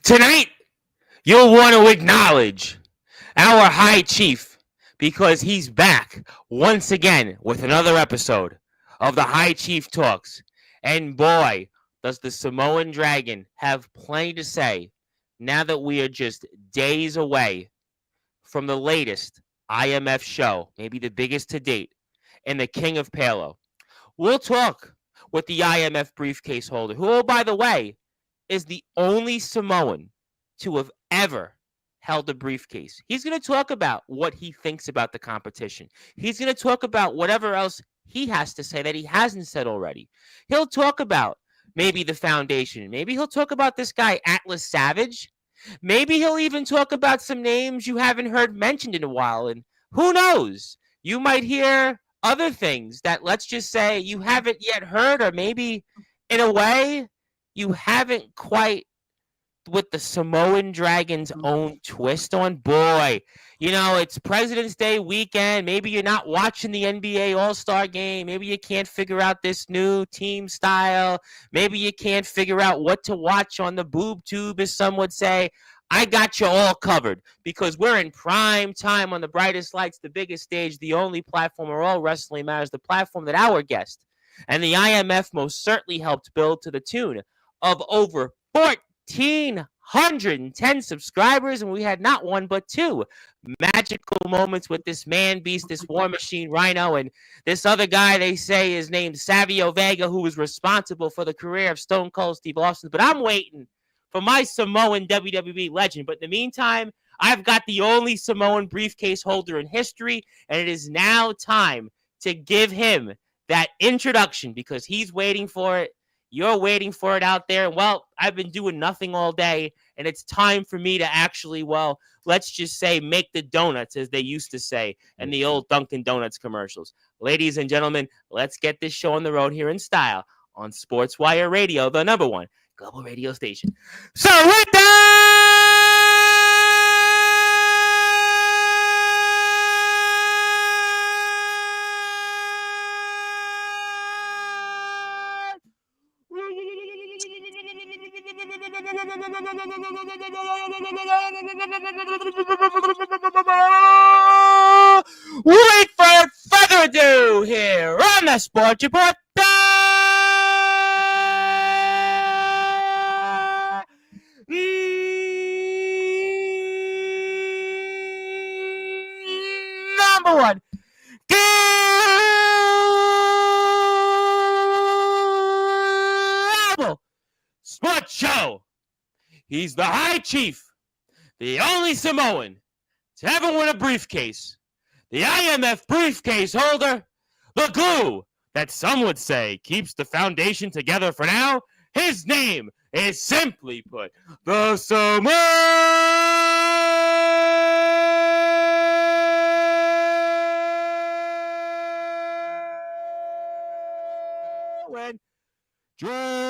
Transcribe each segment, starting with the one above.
Tonight, you'll want to acknowledge our High Chief because he's back once again with another episode of the High Chief Talks. And boy, does the Samoan Dragon have plenty to say now that we are just days away from the latest IMF show, maybe the biggest to date, and the King of Palo. We'll talk with the IMF briefcase holder, who, oh, by the way, is the only Samoan to have ever held a briefcase. He's going to talk about what he thinks about the competition. He's going to talk about whatever else he has to say that he hasn't said already. He'll talk about maybe the foundation. Maybe he'll talk about this guy, Atlas Savage. Maybe he'll even talk about some names you haven't heard mentioned in a while. And who knows? You might hear other things that, let's just say, you haven't yet heard, or maybe in a way you haven't quite with the Samoan Dragon's own twist on. Boy, you know, it's President's Day weekend. Maybe you're not watching the NBA All-Star game. Maybe you can't figure out this new team style. Maybe you can't figure out what to watch on the boob tube, as some would say. I got you all covered because we're in prime time on the brightest lights, the biggest stage, the only platform where all wrestling matters, the platform that our guest and the IMF most certainly helped build to the tune of over 1,410 subscribers, and we had not one but two magical moments with this man beast, this War Machine Rhino, and this other guy they say is named Savio Vega, who was responsible for the career of Stone Cold Steve Austin. But I'm waiting for my Samoan WWE legend. But in the meantime, I've got the only Samoan briefcase holder in history, and it is now time to give him that introduction because he's waiting for it. You're waiting for it out there. And, well, I've been doing nothing all day, and it's time for me to actually, well, let's just say make the donuts, as they used to say in the old Dunkin' Donuts commercials. Ladies and gentlemen, let's get this show on the road here in style on Sportswire Radio, the number one global radio station. So with that, without further ado, here on the Sports Report. Number one, global sports show. He's the High Chief, the only Samoan to ever win a briefcase, the IMF briefcase holder, the glue that some would say keeps the foundation together for now. His name is, simply put, the Samoan Dragon.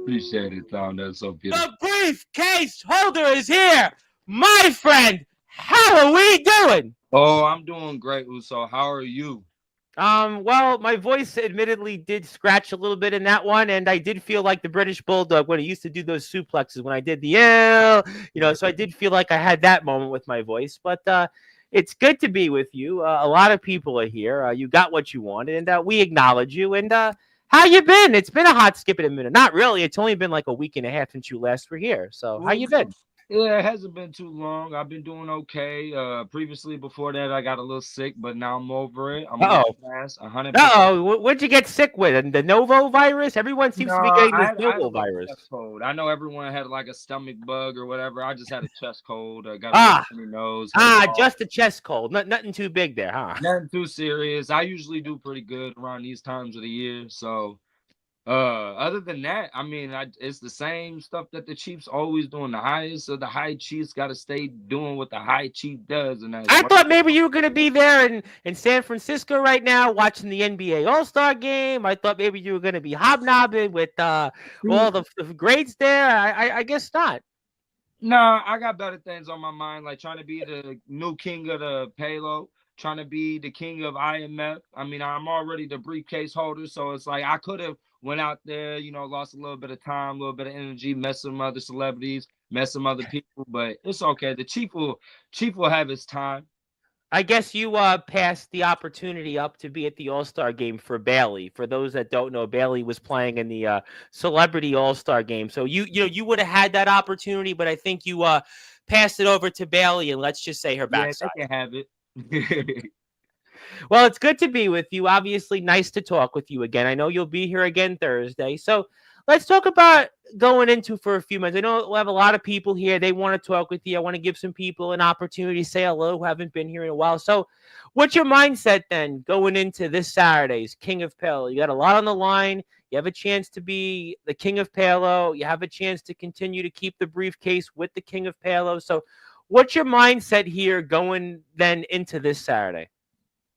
Appreciate it, Tom. That's so beautiful. The briefcase holder is here. My friend, how are we doing? Oh, I'm doing great, Uso. How are you? Well, my voice admittedly did scratch a little bit in that one, and I did feel like the British Bulldog when he used to do those suplexes when I did the so I did feel like I had that moment with my voice, but it's good to be with you. A lot of people are here. You got what you wanted, and we acknowledge you, and how you been? It's been a hot skip in a minute. Not really. It's only been like a week and a half since you last were here. So how you been? Yeah, it hasn't been too long. I've been doing okay. Previously, before that, I got a little sick, but now I'm over it. I'm fast, 100%. What'd you get sick with? The Novo virus? Everyone seems to be getting this Novo virus. Cold. I know everyone had like a stomach bug or whatever. I just had a chest cold. Got a runny nose. Just a chest cold. Nothing too big there, huh? Nothing too serious. I usually do pretty good around these times of the year, so Other than that, I mean, it's the same stuff that the Chiefs always doing. The highest of the high Chiefs got to stay doing what the high Chief does, and that's I thought maybe you were going to be there in San Francisco right now watching the NBA All-Star game. I thought maybe you were going to be hobnobbing with all the greats there. I guess not. Nah, I got better things on my mind, like trying to be the new king of the payload, trying to be the king of IMF. I mean, I'm already the briefcase holder, so it's like I could have went out there, lost a little bit of time, a little bit of energy, met some other celebrities, met some other people, but it's okay. The chief will have his time. I guess you passed the opportunity up to be at the All-Star game for Bailey. For those that don't know, Bailey was playing in the Celebrity All-Star game. So you would have had that opportunity, but I think you passed it over to Bailey, and let's just say her backside. Yeah, they can have it. Well, it's good to be with you. Obviously, nice to talk with you again. I know you'll be here again Thursday. So let's talk about going into for a few minutes. I know we'll have a lot of people here. They want to talk with you. I want to give some people an opportunity to say hello who haven't been here in a while. So what's your mindset then going into this Saturday's King of Palo? You got a lot on the line. You have a chance to be the King of Palo. You have a chance to continue to keep the briefcase with the King of Palo. So what's your mindset here going then into this Saturday?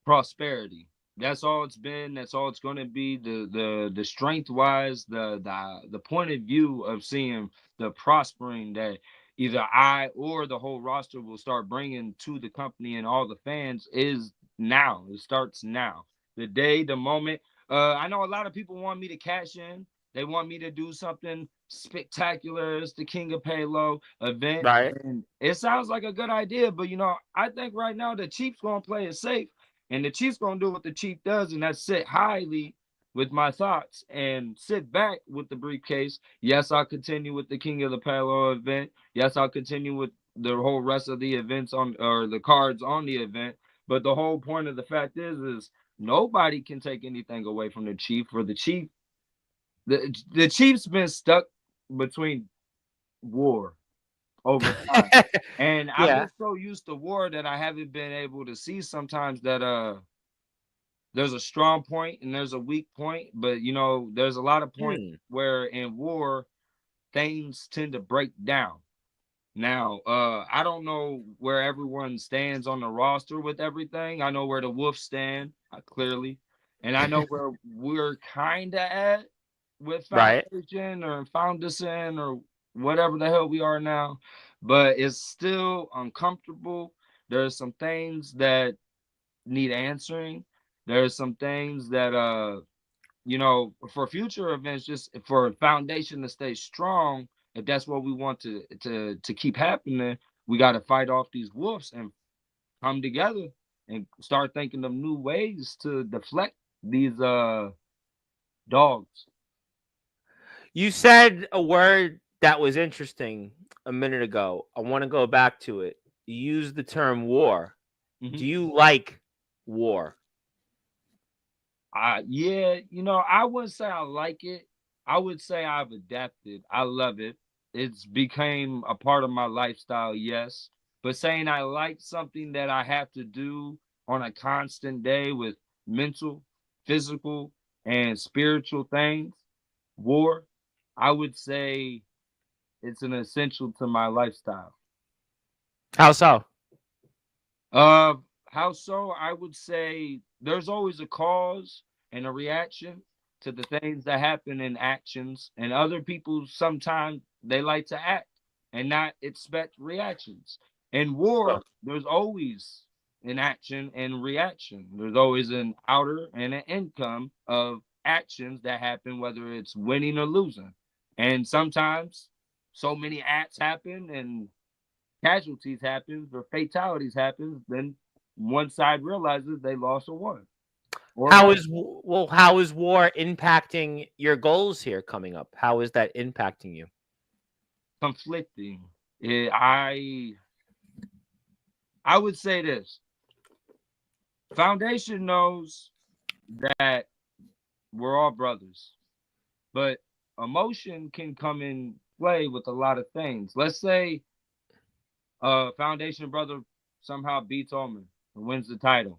Prosperity. That's all it's been. That's all it's going to be. The strength wise, the point of view of seeing the prospering that either I or the whole roster will start bringing to the company and all the fans is now. It starts now. The day, the moment. I know a lot of people want me to cash in. They want me to do something spectacular. It's the King of Palo event, Right. and it sounds like a good idea. But I think right now the Chiefs gonna play it safe. And the Chiefs gonna do what the Chief does, and that's sit highly with my thoughts and sit back with the briefcase. Yes, I'll continue with the King of the Palo event. Yes, I'll continue with the whole rest of the events or the cards on the event. But the whole point of the fact is nobody can take anything away from the Chief. For the Chief, the Chief's been stuck between war over time. And I've been so used to war that I haven't been able to see sometimes that there's a strong point and there's a weak point, but there's a lot of points where in war things tend to break down. Now, I don't know where everyone stands on the roster with everything. I know where the Wolves stand, clearly, and I know where we're kind of at with Foundation or Foundation or whatever the hell we are now, but it's still uncomfortable. There's some things that need answering. There's some things that for future events, just for Foundation to stay strong, if that's what we want to keep happening, we got to fight off these wolves and come together and start thinking of new ways to deflect these dogs. You said a word that was interesting a minute ago. I want to go back to it. You used the term war. Do you like war? Yeah, I wouldn't say I like it. I would say I've adapted. I love it. It's became a part of my lifestyle, yes. But saying I like something that I have to do on a constant day with mental, physical, and spiritual things, war, I would say it's an essential to my lifestyle. How so? How so? I would say there's always a cause and a reaction to the things that happen in actions, and other people sometimes they like to act and not expect reactions. In war, there's always an action and reaction. There's always an outer and an income of actions that happen, whether it's winning or losing. And sometimes so many acts happen and casualties happen or fatalities happen, then one side realizes they lost or won. How is war impacting your goals here coming up? How is that impacting you? Conflicting. I would say this. Foundation knows that we're all brothers, but emotion can come in play with a lot of things. Let's say Foundation brother somehow beats Omen and wins the title,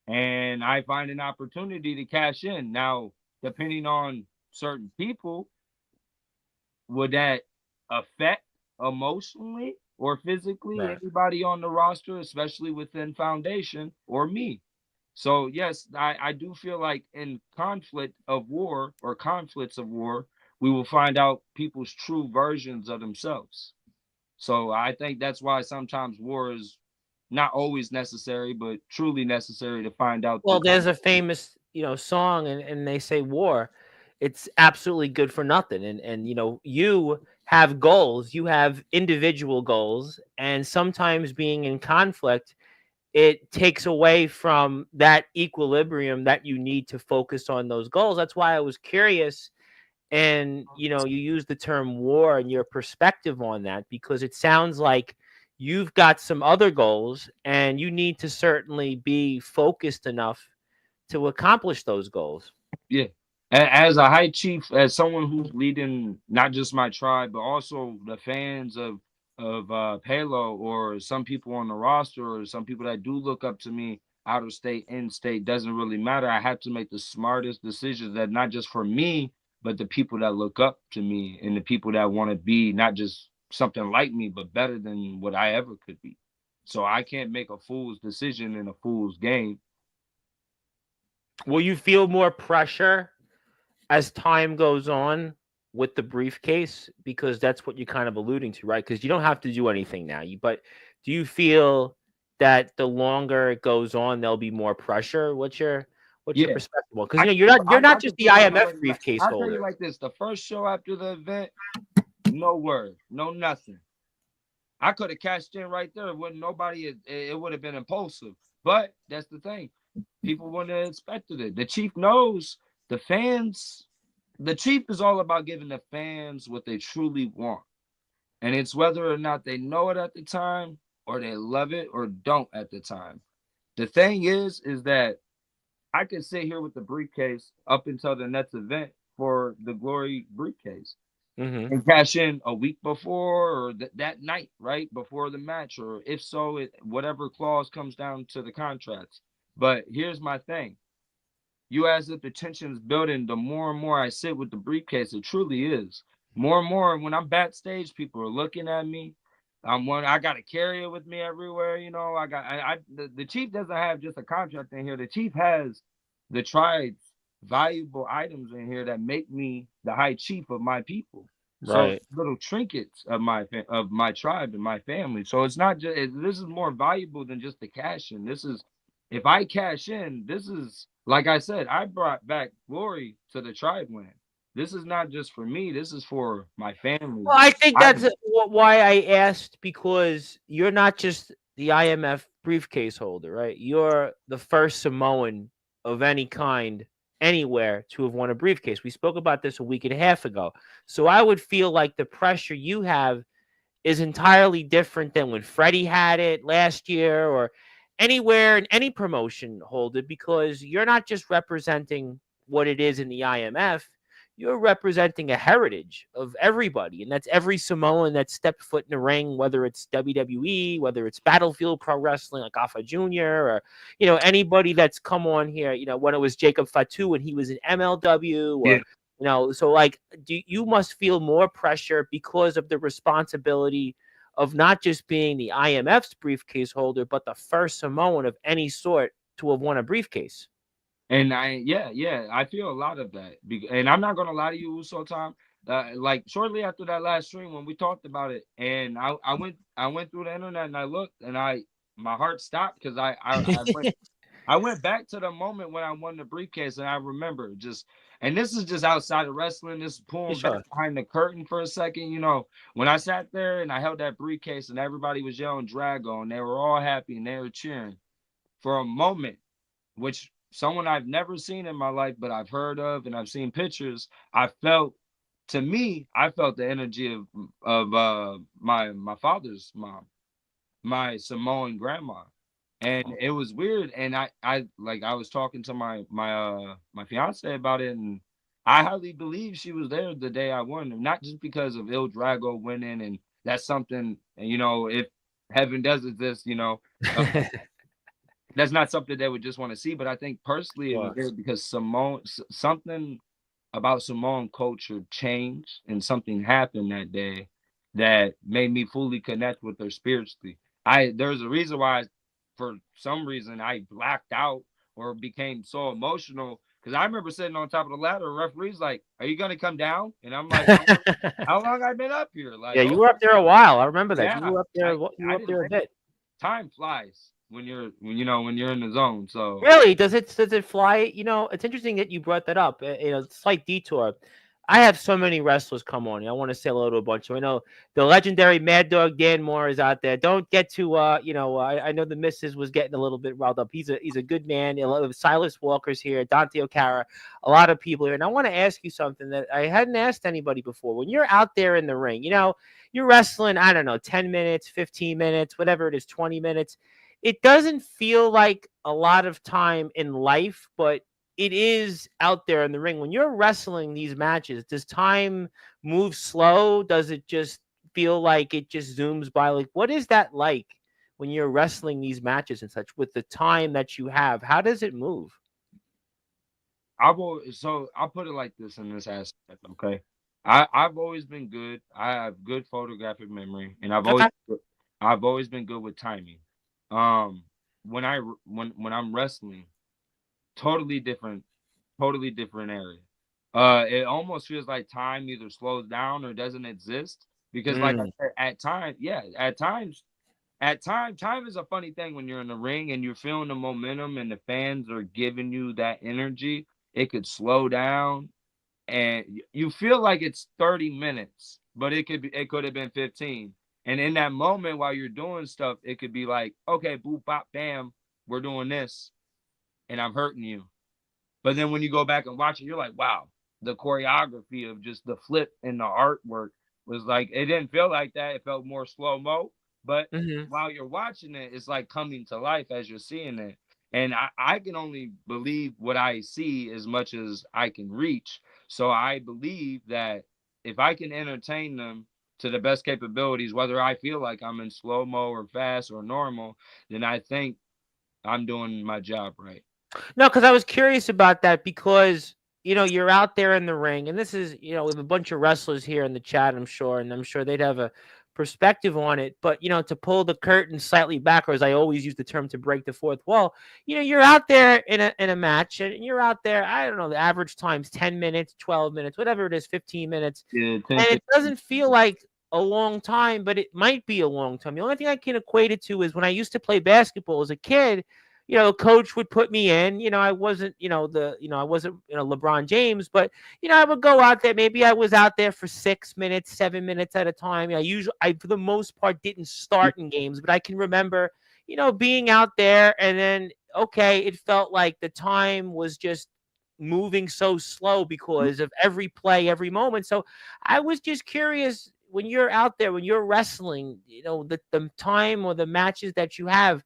and I find an opportunity to cash in. Now, depending on certain people, would that affect emotionally or physically Right. anybody on the roster, especially within foundation or me? So yes, I do feel like in conflict of war or conflicts of war, we will find out people's true versions of themselves. So I think that's why sometimes war is not always necessary, but truly necessary to find out Well, the there's a famous, song, and they say war, it's absolutely good for nothing. And you have goals, you have individual goals, and sometimes being in conflict, it takes away from that equilibrium that you need to focus on those goals. That's why I was curious. And you use the term war and your perspective on that, because it sounds like you've got some other goals and you need to certainly be focused enough to accomplish those goals. yeah. As a high chief, as someone who's leading not just my tribe, but also the fans of Halo, or some people on the roster, or some people that do look up to me out of state, in state, doesn't really matter. I have to make the smartest decisions that not just for me, but the people that look up to me and the people that want to be not just something like me, but better than what I ever could be. So I can't make a fool's decision in a fool's game. Will you feel more pressure as time goes on with the briefcase, because that's what you're kind of alluding to, right? Because you don't have to do anything now, but do you feel that the longer it goes on there'll be more pressure? What's your Yeah. perspective? Because I you're not I just can the feel it IMF already. Like, briefcase I'll tell you holder. like this: the first show after the event, no word, no nothing. I could have cashed in right there. Wouldn't nobody? It would have been impulsive. But that's the thing. People wouldn't have expected it. The chief knows the fans. The chief is all about giving the fans what they truly want, and it's whether or not they know it at the time, or they love it or don't at the time. The thing is that I could sit here with the briefcase up until the next event for the Glory briefcase Hmm. and cash in a week before, or that night, right before the match, or if so, whatever clause comes down to the contracts. But here's my thing: you, as if the tension is building, the more and more I sit with the briefcase, it truly is. More and more when I'm backstage, people are looking at me. I got to carry it with me everywhere. The chief doesn't have just a contract in here. The chief has the tribe's valuable items in here that make me the high chief of my people. So Right. little trinkets of my tribe and my family. So it's not just this is more valuable than just the cash in. This is, if I cash in, this is, like I said, I brought back glory to the tribe land. This is not just for me. This is for my family. Well, I think I that's why I asked, because you're not just the IMF briefcase holder, right? You're the first Samoan of any kind anywhere to have won a briefcase. We spoke about this a week and a half ago. So I would feel like the pressure you have is entirely different than when Freddie had it last year, or anywhere in any promotion hold it, because you're not just representing what it is in the IMF. You're representing a heritage of everybody, and that's every Samoan that stepped foot in the ring, whether it's WWE, whether it's Battlefield Pro Wrestling like Alpha Jr., or anybody that's come on here. When it was Jacob Fatu when he was in MLW, Yeah. or so like, you must feel more pressure because of the responsibility of not just being the IMF's briefcase holder, but the first Samoan of any sort to have won a briefcase. And yeah, I feel a lot of that. And I'm not gonna lie to you, Uso time. Like shortly after that last stream when we talked about it, and I went through the internet and I looked, and my heart stopped because I went back to the moment when I won the briefcase, and I remember just, and this is just outside of wrestling. This is Yeah, pulling back sure. behind the curtain for a second. When I sat there and I held that briefcase and everybody was yelling Drago and they were all happy and they were cheering for a moment, which someone I've never seen in my life, but I've heard of and I've seen pictures. I felt, to me, I felt the energy of my father's mom, my Samoan grandma, and it was weird. And I was talking to my fiance about it, and I highly believe she was there the day I won, and not just because of Il Drago winning, and that's something. And if heaven does exist, uh, that's not something they would just want to see. But I think personally, it was Sure. there because Simone, something about Samoan culture changed and something happened that day that made me fully connect with her spiritually. There's a reason why, for some reason, I blacked out or became so emotional because I remember sitting on top of the ladder. The referee's like, "Are you gonna come down?" And I'm like, "How long I been up here?" Yeah, Like, you oh were up there a while. I remember that. You yeah, were up there. You were I up didn't there a think bit. time flies when you're in the zone. So Really? Does it fly? It's interesting that you brought that up. Slight detour. I have so many wrestlers come on. I want to say hello to a bunch. So I know the legendary Mad Dog Dan Moore is out there. Don't get too I know the missus was getting a little bit riled up. He's a good man. Silas Walker's here, Dante O'Cara, a lot of people here. And I want to ask you something that I hadn't asked anybody before. When you're out there in the ring, you're wrestling, I don't know, 10 minutes, 15 minutes, whatever it is, 20 minutes. It doesn't feel like a lot of time in life, but it is out there in the ring. When you're wrestling these matches, does time move slow? Does it just feel like it just zooms by? Like, what is that like when you're wrestling these matches and such with the time that you have? How does it move? I'll put it like this in this aspect, okay? I've always been good. I have good photographic memory, and Okay. I've always been good with timing. Um, when I'm wrestling, totally different, totally different area. It almost feels like time either slows down or doesn't exist because, like I Mm, said, at times, time is a funny thing when you're in the ring and you're feeling the momentum and the fans are giving you that energy. It could slow down and you feel like it's 30 minutes, but it could have been 15. And in that moment while you're doing stuff, it could be like, okay, boop, bop, bam, we're doing this, and I'm hurting you. But then when you go back and watch it, you're like, wow, the choreography of just the flip and the artwork was like, it didn't feel like that. It felt more slow mo. But hmm while you're watching it, it's like coming to life as you're seeing it. And I can only believe what I see as much as I can reach. So I believe that if I can entertain them to the best capabilities, whether I feel like I'm in slow mo or fast or normal, then I think I'm doing my job right. No, because I was curious about that because you're out there in the ring, and this is we have a bunch of wrestlers here in the chat, I'm sure, and I'm sure they'd have a perspective on it. But to pull the curtain slightly back, or as I always use the term, to break the fourth wall. You're out there in a match, and you're out there. I don't know, the average time's 10 minutes, 12 minutes, whatever it is, 15 minutes, Yeah, and 10, it 15. doesn't feel like a long time, but it might be a long time. The only thing I can equate it to is when I used to play basketball as a kid. Coach would put me in. I wasn't, I wasn't, LeBron James, but I would go out there. Maybe I was out there for 6 minutes, 7 minutes at a time. I for the most part didn't start in games, but I can remember, being out there, and then okay, it felt like the time was just moving so slow because of every play, every moment. So I was just curious when you're out there, when you're wrestling, the time or the matches that you have,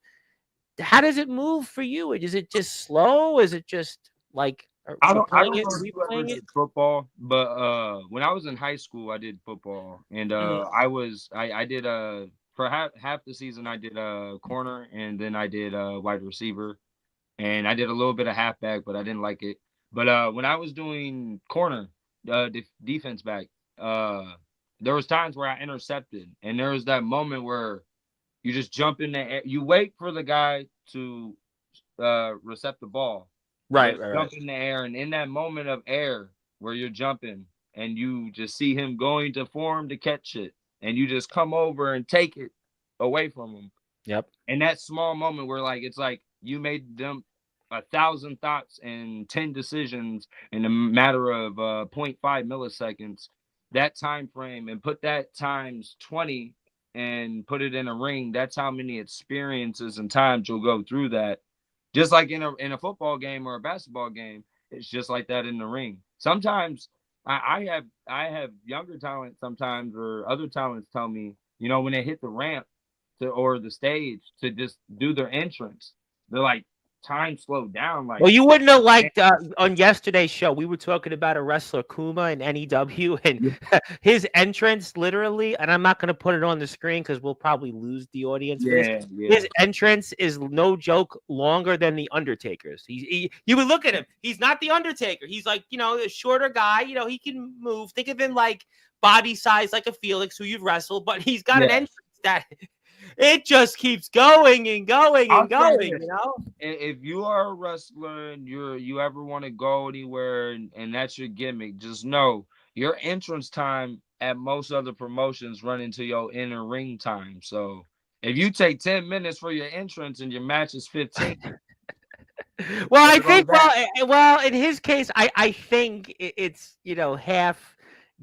how does it move for you? Is it just slow? Is it just like I playing don't it, know if you ever replaying it? did football, but when I was in high school, I did football, and Mhm. I did for half the season I did corner, and then I did wide receiver, and I did a little bit of halfback, but I didn't like it. But when I was doing corner, defense back, uh, there was times where I intercepted, and there was that moment where you just jump in the air, you wait for the guy to recept the ball, Right, but right, right. jump in the air. And in that moment of air where you're jumping and you just see him going to form to catch it, and you just come over and take it away from him. Yep. And that small moment where it's like you made them 1,000 thoughts and 10 decisions in a matter of zero point 0.5 milliseconds, that time frame, and put that times 20 and put it in a ring. That's how many experiences and times you'll go through that. Just like in a football game or a basketball game, it's just like that in the ring. Sometimes I have younger talent sometimes, or other talents tell me, when they hit the ramp or the stage to just do their entrance, they're like, time slowed down. Like, Well, you wouldn't have liked on yesterday's show. We were talking about a wrestler Kuma in NEW, and yeah, his entrance, literally. And I'm not going to put it on the screen because we'll probably lose the audience for this. yeah, yeah. His entrance is no joke longer than the Undertaker's. You would look at him. He's not the Undertaker. He's like a shorter guy. He can move. Think of him like body size, like a Felix who you've wrestled, but he's got an entrance that. It just keeps going and going and going, If you are a wrestler and you ever want to go anywhere and that's your gimmick, just know your entrance time at most other promotions run into your inner ring time. So if you take 10 minutes for your entrance and your match is 15. Well, I think well, in his case, I think it's half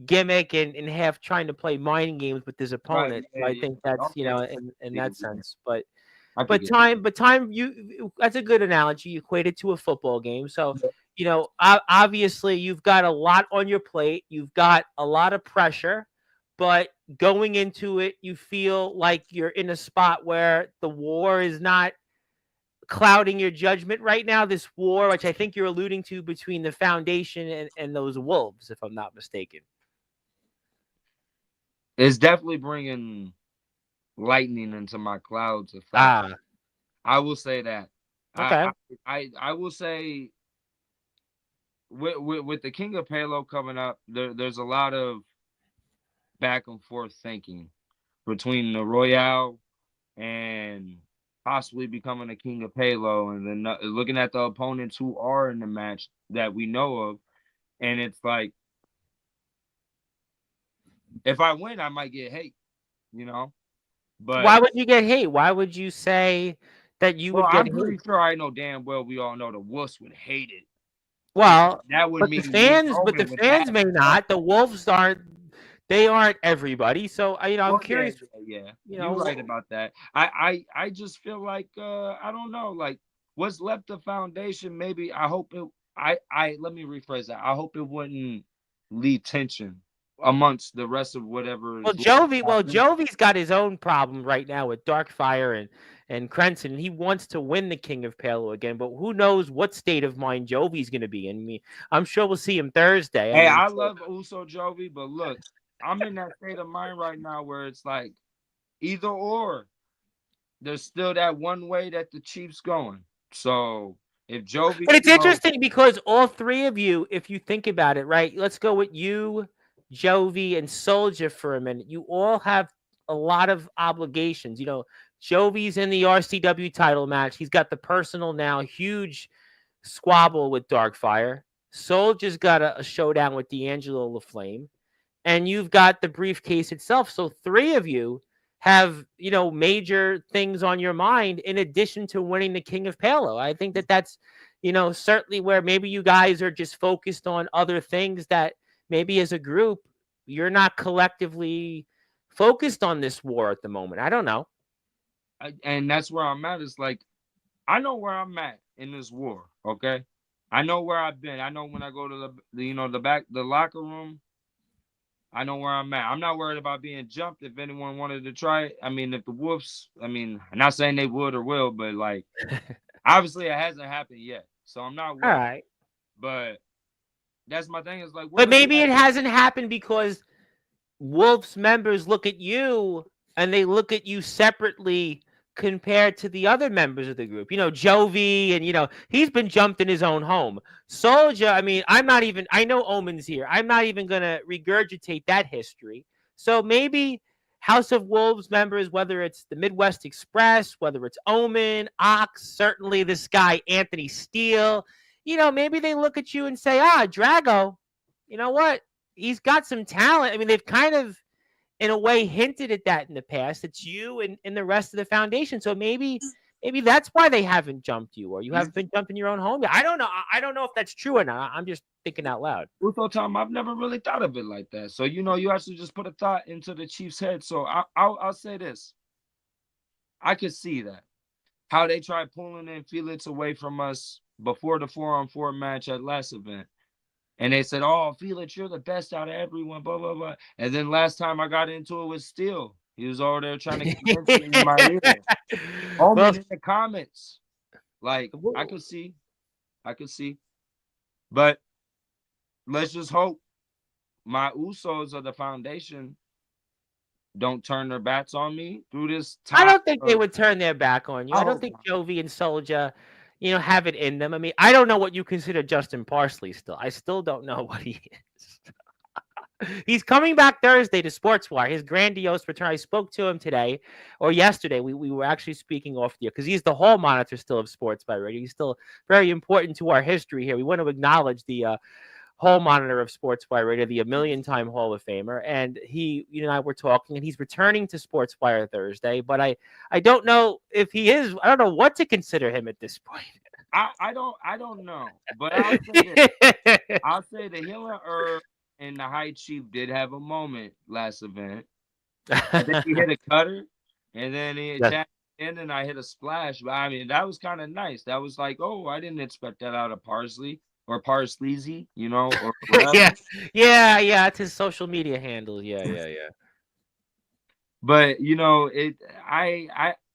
gimmick and half trying to play mind games with his opponent. Right, So I think that's in that sense. But time that's a good analogy. You equate it to a football game. So obviously you've got a lot on your plate. You've got a lot of pressure, but going into it, you feel like you're in a spot where the war is not clouding your judgment right now. This war, which I think you're alluding to, between the foundation and those wolves, if I'm not mistaken. It's definitely bringing lightning into my clouds effect. I will say that. Okay. I will say with the King of Palo coming up, there's a lot of back and forth thinking between the Royale and possibly becoming a King of Palo, and then looking at the opponents who are in the match that we know of, and it's like, if I win, I might get hate, But why would you get hate? Why would you say that you would get hate? I'm pretty sure I know damn well we all know the Wolves would hate it. Well, that would mean the fans may not. The Wolves aren't. They aren't everybody. So I'm curious. Yeah. You're right about that. I just feel like I don't know. Like, what's left of foundation? Maybe I hope it. Let me rephrase that. I hope it wouldn't lead tension amongst the rest of whatever. Well, Jovi's got his own problem right now with Darkfire and Crenson, and he wants to win the King of Palo again, but who knows what state of mind Jovi's going to be in. I'm sure we'll see him Thursday. Hey, I love Uso Jovi, but look, I'm in that state of mind right now where it's like either or. There's still that one way that the Chiefs going. So if Jovi, but it's interesting because all three of you, if you think about it, right? Let's go with you, Jovi, and Soldier for a minute. You all have a lot of obligations. Jovi's in the RCW title match. He's got the personal now huge squabble with Darkfire. Soldier's got a showdown with D'Angelo LaFlame. And you've got the briefcase itself. So three of you have, major things on your mind in addition to winning the King of Palo. I think that's, certainly where maybe you guys are just focused on other things that maybe as a group, you're not collectively focused on this war at the moment. I don't know. And that's where I'm at. It's like, I know where I'm at in this war. Okay. I know where I've been. I know when I go to the locker room, I know where I'm at. I'm not worried about being jumped if anyone wanted to try it. I mean, if the Wolves, I'm not saying they would or will, but like, obviously it hasn't happened yet. So I'm not worried. All right. But that's my thing. Is like, but maybe it hasn't happened because Wolves members look at you and they look at you separately compared to the other members of the group. Jovi, and he's been jumped in his own home. Soldier, I know Omen's here. I'm not even gonna regurgitate that history. So maybe House of Wolves members, whether it's the Midwest Express, whether it's Omen, Ox, certainly this guy Anthony Steele, maybe they look at you and say, Drago, you know what? He's got some talent. I mean, they've kind of, in a way, hinted at that in the past. It's you and the rest of the foundation. So maybe that's why they haven't jumped you, or you haven't been jumping your own home. I don't know. I don't know if that's true or not. I'm just thinking out loud. Tom, I've never really thought of it like that. So you actually just put a thought into the Chiefs' head. So I'll say this. I could see that how they tried pulling in Felix away from us before the 4-on-4 match at last event. And they said, Felix, you're the best out of everyone, blah, blah, blah. And then last time I got into it with Steele. He was over there trying to convince me in my ear. In the comments. Like I could see, but let's just hope my Usos of the foundation don't turn their backs on me through this I time. don't think they would turn their back on you. I don't Oh, think Jovi and Soldier, have it in them. I mean, I don't know what you consider Justin Parsley still. I still don't know what he is. He's coming back Thursday to Sportswire. His grandiose return. I spoke to him today or yesterday. We were actually speaking off the air because he's the hall monitor still of Sportswire Radio. He's still very important to our history here. We want to acknowledge the hall monitor of Sportswire Radio, the a million-time Hall of Famer. And he and I were talking, and he's returning to Sportswire Thursday. But I don't know if he is. I don't know what to consider him at this point. I don't know, but I'll say this. I'll say the Healing Herb and the High Chief did have a moment last event. And then he hit a cutter, and then he attacked, and then I hit a splash. But I mean, that was kind of nice. That was like, oh, I didn't expect that out of Parsley or Parsleazy, or whatever. yeah. It's his social media handle. Yeah. But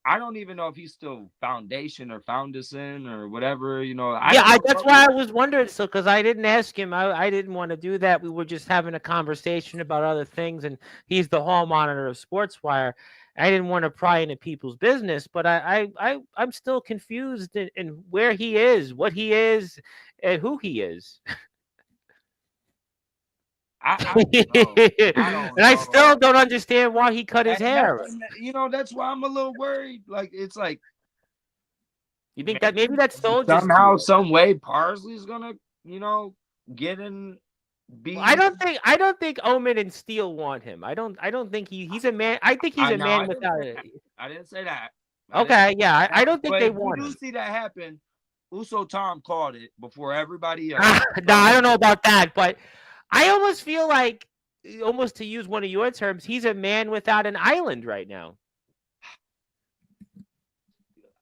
I don't even know if he's still Foundation or Foundation or whatever. That's why I was wondering. So, because I didn't ask him, I didn't want to do that. We were just having a conversation about other things, and he's the hall monitor of Sportswire. I didn't want to pry into people's business, but I'm still confused in where he is, what he is, and who he is. I don't know. And I still don't understand why he cut his hair. That's why I'm a little worried. Like, it's like, you think that maybe that's somehow, some way, Parsley's gonna, get in. Well, I don't think Omen and Steele want him. I don't think he's a man. I think he's a man without it. I didn't say that. Okay, yeah, I don't think they want him. You do see that happen. Uso Tom called it before everybody else. No, I don't know about that, but I almost feel like, almost to use one of your terms, he's a man without an island right now.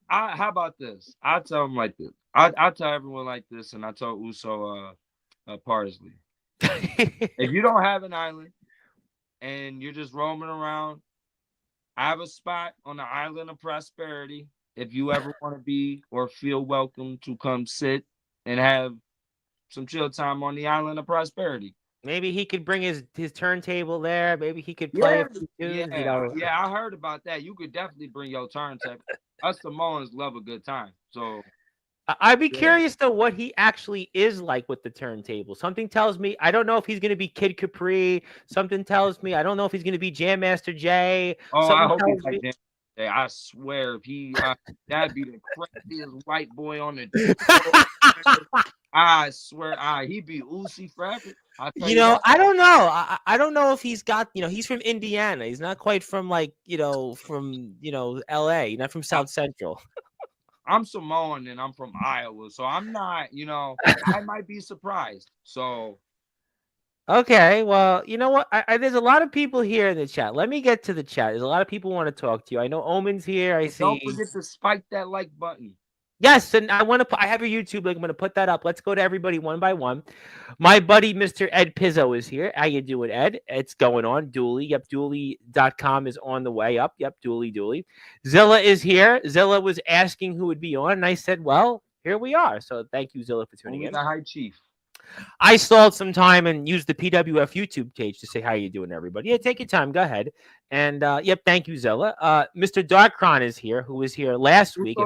How about this? I'll tell him like this. I'll tell everyone like this, and I told Uso Parsley. If you don't have an island and you're just roaming around, I have a spot on the island of prosperity. If you ever want to be or feel welcome to come sit and have some chill time on the island of prosperity. Maybe he could bring his turntable there. Maybe he could play a few tunes. Yeah, I heard about that. You could definitely bring your turntable. Us Samoans love a good time. So I'd be curious though what he actually is like with the turntable. Something tells me I don't know if he's going to be Kid Capri. Something tells me I don't know if he's going to be Jam Master Jay. I hope he's like Jam. I swear, if he that'd be the craziest white boy on the. I swear, he'd be Uzi forever. I don't know. I don't know if he's got. He's from Indiana. He's not quite from from L.A. He's not from South Central. I'm Samoan and I'm from Iowa, so I'm not. I might be surprised. So. Okay, well, you know what? There's a lot of people here in the chat. Let me get to the chat. There's a lot of people who want to talk to you. I know Omen's here. I see. Don't forget to spike that like button. Yes, and I have your YouTube link. I'm going to put that up. Let's go to everybody one by one. My buddy, Mr. Ed Pizzo, is here. How you doing, Ed? It's going on. Dooley. Yep, Dooley.com is on the way up. Yep, Dooley. Zilla is here. Zilla was asking who would be on, and I said, well, here we are. So thank you, Zilla, for tuning in. The High Chief. I stalled some time and used the PWF YouTube page to say how you doing, everybody. Yeah, take your time. Go ahead. And thank you, Zella. Mr. Darkron is here, who was here last week.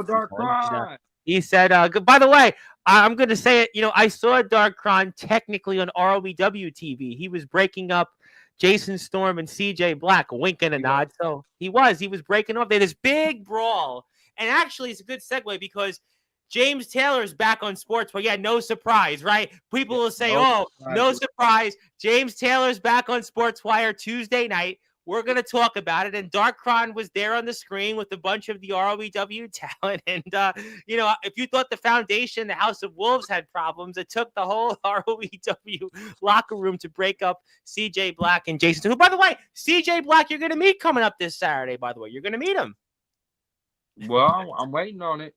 He said, by the way, I'm going to say it. I saw Darkron technically on ROEW TV. He was breaking up Jason Storm and CJ Black, a wink and a nod. So he was breaking up. They had this big brawl. And actually, it's a good segue because James Taylor's back on sports, but yeah, no surprise, right? People will say, no surprise. James Taylor's back on Sportswire Tuesday night. We're going to talk about it. And Darkron was there on the screen with a bunch of the ROEW talent. And, if you thought the foundation, the House of Wolves had problems, it took the whole ROEW locker room to break up CJ Black and Jason. Who, by the way, CJ Black, you're going to meet coming up this Saturday, by the way. You're going to meet him. Well, I'm waiting on it.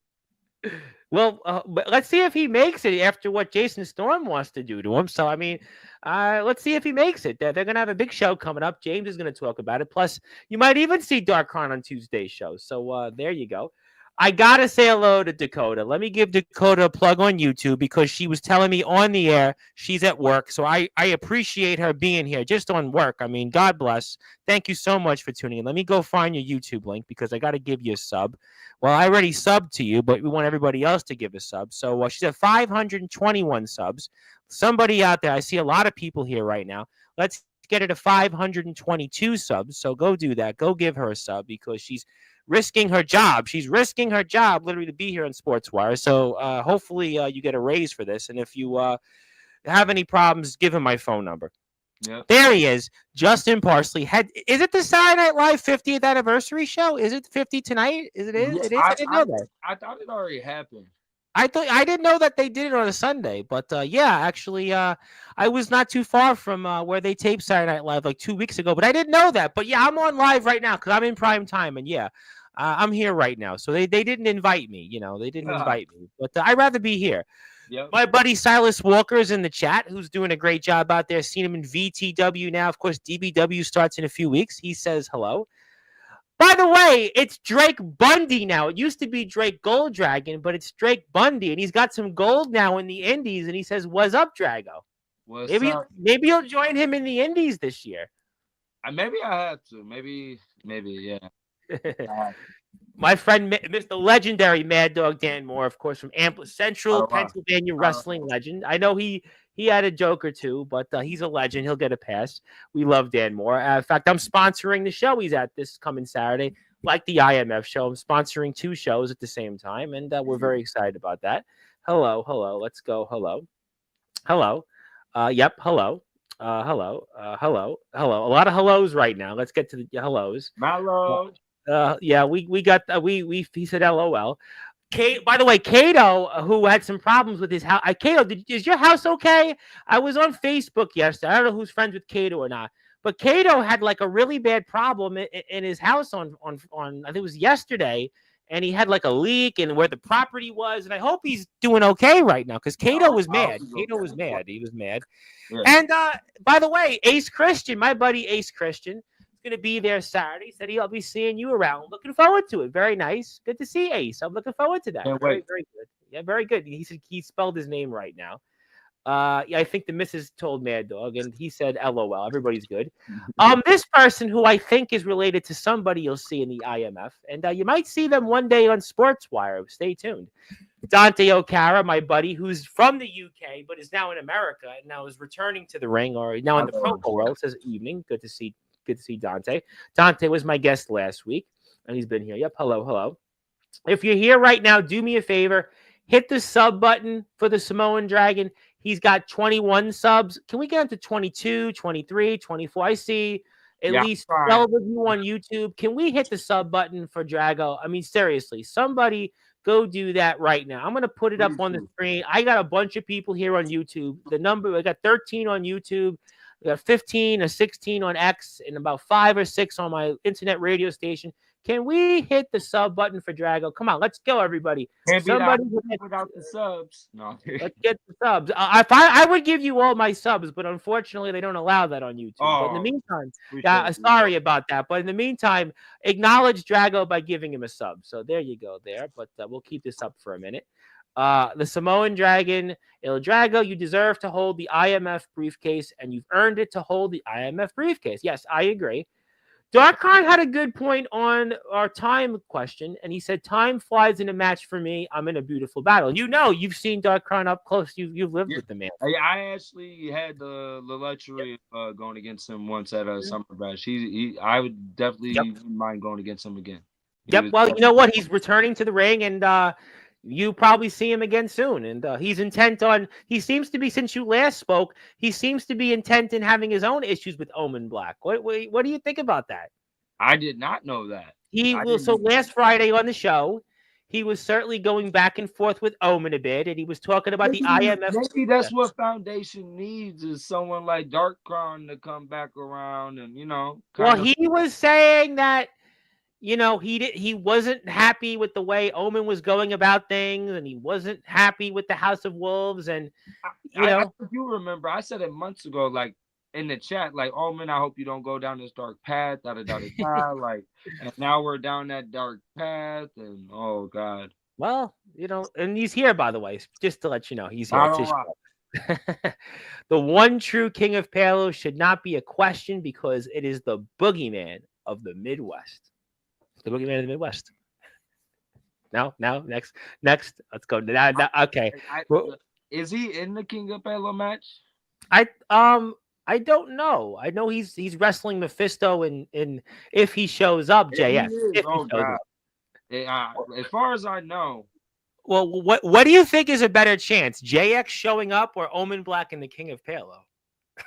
Well, but let's see if he makes it after what Jason Storm wants to do to him. So, I mean, let's see if he makes it. They're going to have a big show coming up. James is going to talk about it. Plus, you might even see Darkron on Tuesday's show. So, there you go. I gotta say hello to Dakota. Let me give Dakota a plug on YouTube because she was telling me on the air she's at work. So I appreciate her being here just on work. I mean, God bless. Thank you so much for tuning in. Let me go find your YouTube link because I got to give you a sub. Well, I already subbed to you, but we want everybody else to give a sub. So she's at 521 subs. Somebody out there, I see a lot of people here right now. Let's get her to 522 subs. So go do that. Go give her a sub because she's risking her job. She's risking her job literally to be here on Sportswire. So hopefully you get a raise for this. And if you have any problems, give him my phone number. Yep. There he is, Justin Parsley. Is it the Saturday Night Live 50th anniversary show? Is it 50 tonight? Is it? Yeah, It is. I didn't know that. I thought it already happened. I didn't know that they did it on a Sunday, but yeah, actually, I was not too far from where they taped Saturday Night Live like 2 weeks ago, but I didn't know that. But yeah, I'm on live right now because I'm in prime time, and yeah, I'm here right now. So they didn't invite me, they didn't invite me, but I'd rather be here. Yep. My buddy Silas Walker is in the chat, who's doing a great job out there. Seen him in VTW now. Of course, DBW starts in a few weeks. He says hello. By the way, it's Drake Bundy now. It used to be Drake Gold Dragon, but it's Drake Bundy, and he's got some gold now in the Indies, and he says, "What's up, Drago?" Maybe you'll join him in the Indies this year. Maybe I have to. Maybe, yeah. My friend, Mr. Legendary Mad Dog Dan Moore, of course, from Central Pennsylvania wrestling legend. I know he had a joke or two, but he's a legend. He'll get a pass. We love Dan Moore. In fact, I'm sponsoring the show he's at this coming Saturday, like the IMF show. I'm sponsoring 2 shows at the same time, and we're very excited about that. Hello. Let's go. Hello. Yep. Hello. Hello. A lot of hellos right now. Let's get to the hellos. Hello. Yeah, we got he said LOL. By the way, Cato, who had some problems with his house. Cato, is your house okay? I was on Facebook yesterday. I don't know who's friends with Cato or not, but Cato had like a really bad problem in his house on I think it was yesterday, and he had like a leak and where the property was. And I hope he's doing okay right now because Cato was mad. Cato was mad. He was mad. Yeah. And by the way, Ace Christian, my buddy Ace Christian, going to be there Saturday. Said he'll be seeing you around. Looking forward to it. Very nice. Good to see Ace. I'm looking forward to that. Very good. Yeah, very good. He said he spelled his name right now. Yeah, I think the missus told Mad Dog, and he said LOL. Everybody's good. This person who I think is related to somebody you'll see in the IMF, and you might see them one day on Sportswire. Stay tuned. Dante O'Cara, my buddy, who's from the UK but is now in America and now is returning to the ring or now in the promo world. Says evening. Good to see Dante. Dante was my guest last week, and he's been here. Yep. Hello. If you're here right now, do me a favor. Hit the sub button for the Samoan Dragon. He's got 21 subs. Can we get him to 22, 23, 24? I see at least 12 of you on YouTube. Can we hit the sub button for Drago? I mean, seriously, somebody go do that right now. I'm going to put it up on the screen. I got a bunch of people here on YouTube. I got 13 on YouTube. We got 15 or 16 on X and about 5 or 6 on my internet radio station. Can we hit the sub button for Drago? Come on, let's go, everybody. Somebody without the subs. No. Let's get the subs. I would give you all my subs, but unfortunately, they don't allow that on YouTube. But in the meantime, sorry about that. But in the meantime, acknowledge Drago by giving him a sub. So there you go there. But we'll keep this up for a minute. The Samoan Dragon, Il Drago, you deserve to hold the IMF briefcase, and you've earned it to hold the IMF briefcase. Yes, I agree. Darkon had a good point on our time question, and he said, time flies in a match for me. I'm in a beautiful battle. You've seen Darkon up close. You've lived with the man. I actually had the luxury of going against him once at a Summer Bash. I would definitely mind going against him again. Well, you know what? He's returning to the ring, and you probably see him again soon. And he's intent on, he seems to be, since you last spoke, he seems to be intent in having his own issues with Omen Black. What do you think about that? I did not know that. So last Friday on the show, he was certainly going back and forth with Omen a bit, and he was talking about the IMF. Maybe that's what Foundation needs, is someone like Darkon to come back around and, He was saying that, he wasn't happy with the way Omen was going about things, and he wasn't happy with the House of Wolves. And I do remember I said it months ago, like in the chat, like, oh man, I hope you don't go down this dark path, da da da da da. Like, and now we're down that dark path, and oh god, Well, and he's here, by the way, just to let you know, he's here. I It's don't his lie. show. The one true king of Palo should not be a question because it is the boogeyman of the Midwest. The boogeyman of the Midwest. Now, next. Let's go. Okay. Well, Is he in the King of Palo match? I don't know. I know he's wrestling Mephisto in if he shows up, JF. Is. If he Oh shows god. up. As far as I know, Well, what do you think is a better chance, JX showing up or Omen Black and the King of Palo?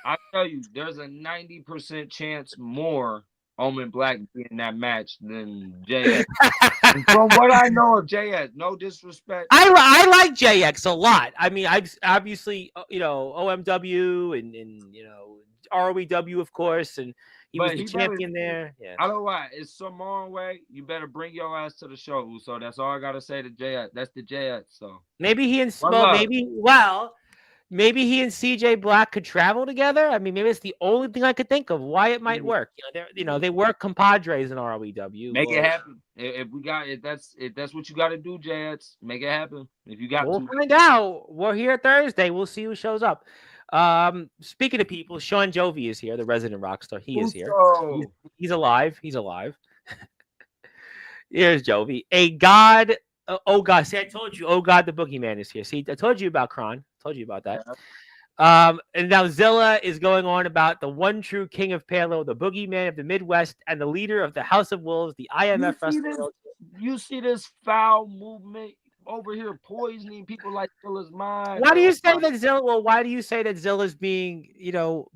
I tell you, there's a 90% chance more Omen Black being in that match than JX. From what I know of JX, no disrespect. I like JX a lot. I mean, I've obviously OMW and ROEW, of course, and he was the champion there. Yeah. I don't know why. It's Samoan way. You better bring your ass to the show. So that's all I gotta say to JX. That's the JX. So maybe he and maybe he and CJ Black could travel together. I mean, maybe it's the only thing I could think of why it might work. They work compadres in ROEW. Make it happen. If that's what you got to do, JX, make it happen. If you got, we'll find out. We're here Thursday. We'll see who shows up. Speaking of people, Sean Jovi is here, the resident rock star. He is here. He's alive. He's alive. Here's Jovi. A god. Oh God! See, I told you. Oh God, the boogeyman is here. See, I told you about Kron. Told you about that. And now Zilla is going on about the one true king of Palo, the boogeyman of the Midwest, and the leader of the House of Wolves, the IMF wrestling. You see this foul movement over here poisoning people like Zilla's mind. Why do you say that Zilla? Well, why do you say that Zilla's being,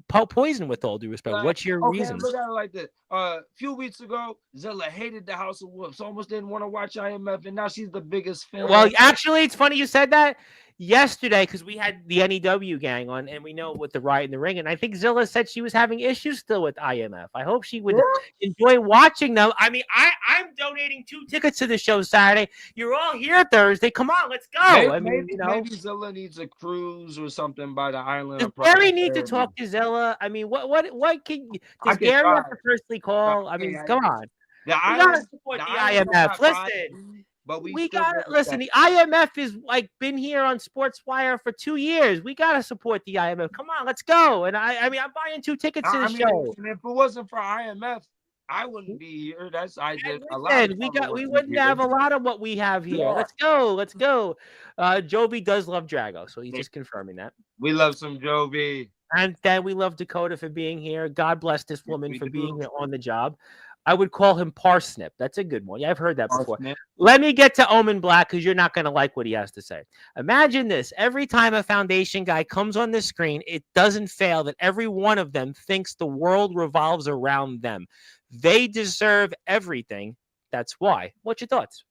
poisoned? With all due respect, what's your reason? Look at it like this. A few weeks ago, Zilla hated the House of Wolves, almost didn't want to watch IMF, and now she's the biggest fan. Well, actually, it's funny you said that. Yesterday, because we had the NEW gang on, and we know with the Riot in the Ring, and I think Zilla said she was having issues still with IMF. I hope she would enjoy watching them. I mean, I'm donating 2 tickets to the show Saturday. You're all here Thursday. Come on, let's go. Maybe Zilla needs a cruise or something by the island. Does Gary need to talk to Zilla? I mean, what does Gary have to personally call? I mean, come on. We gotta support the IMF. Listen. But we gotta listen. The IMF is been here on Sportswire for 2 years. We gotta support the IMF. Come on, let's go. And I'm buying 2 tickets to the show. And if it wasn't for IMF, I wouldn't be here. We wouldn't have a lot of what we have here. Yeah. Let's go. Jovi does love Drago, so he's just confirming that. We love some Jovi. And then we love Dakota for being here. God bless this woman for being here on the job. I would call him Parsnip. That's a good one. Yeah, I've heard that before. Let me get to Omen Black because you're not going to like what he has to say. Imagine this. Every time a Foundation guy comes on the screen, it doesn't fail that every one of them thinks the world revolves around them. They deserve everything. That's why. What's your thoughts?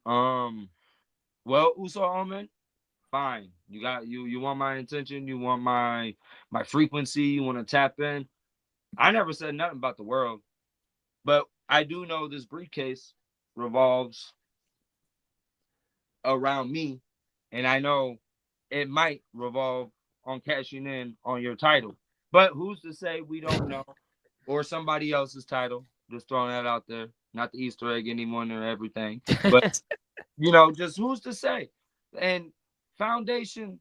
Well, Uso Omen, fine. You want my intention. You want my frequency. You want to tap in. I never said nothing about the world. But I do know this briefcase revolves around me, and I know it might revolve on cashing in on your title. But who's to say we don't know? Or somebody else's title. Just throwing that out there. Not the Easter egg anymore or everything. But, just who's to say? And Foundation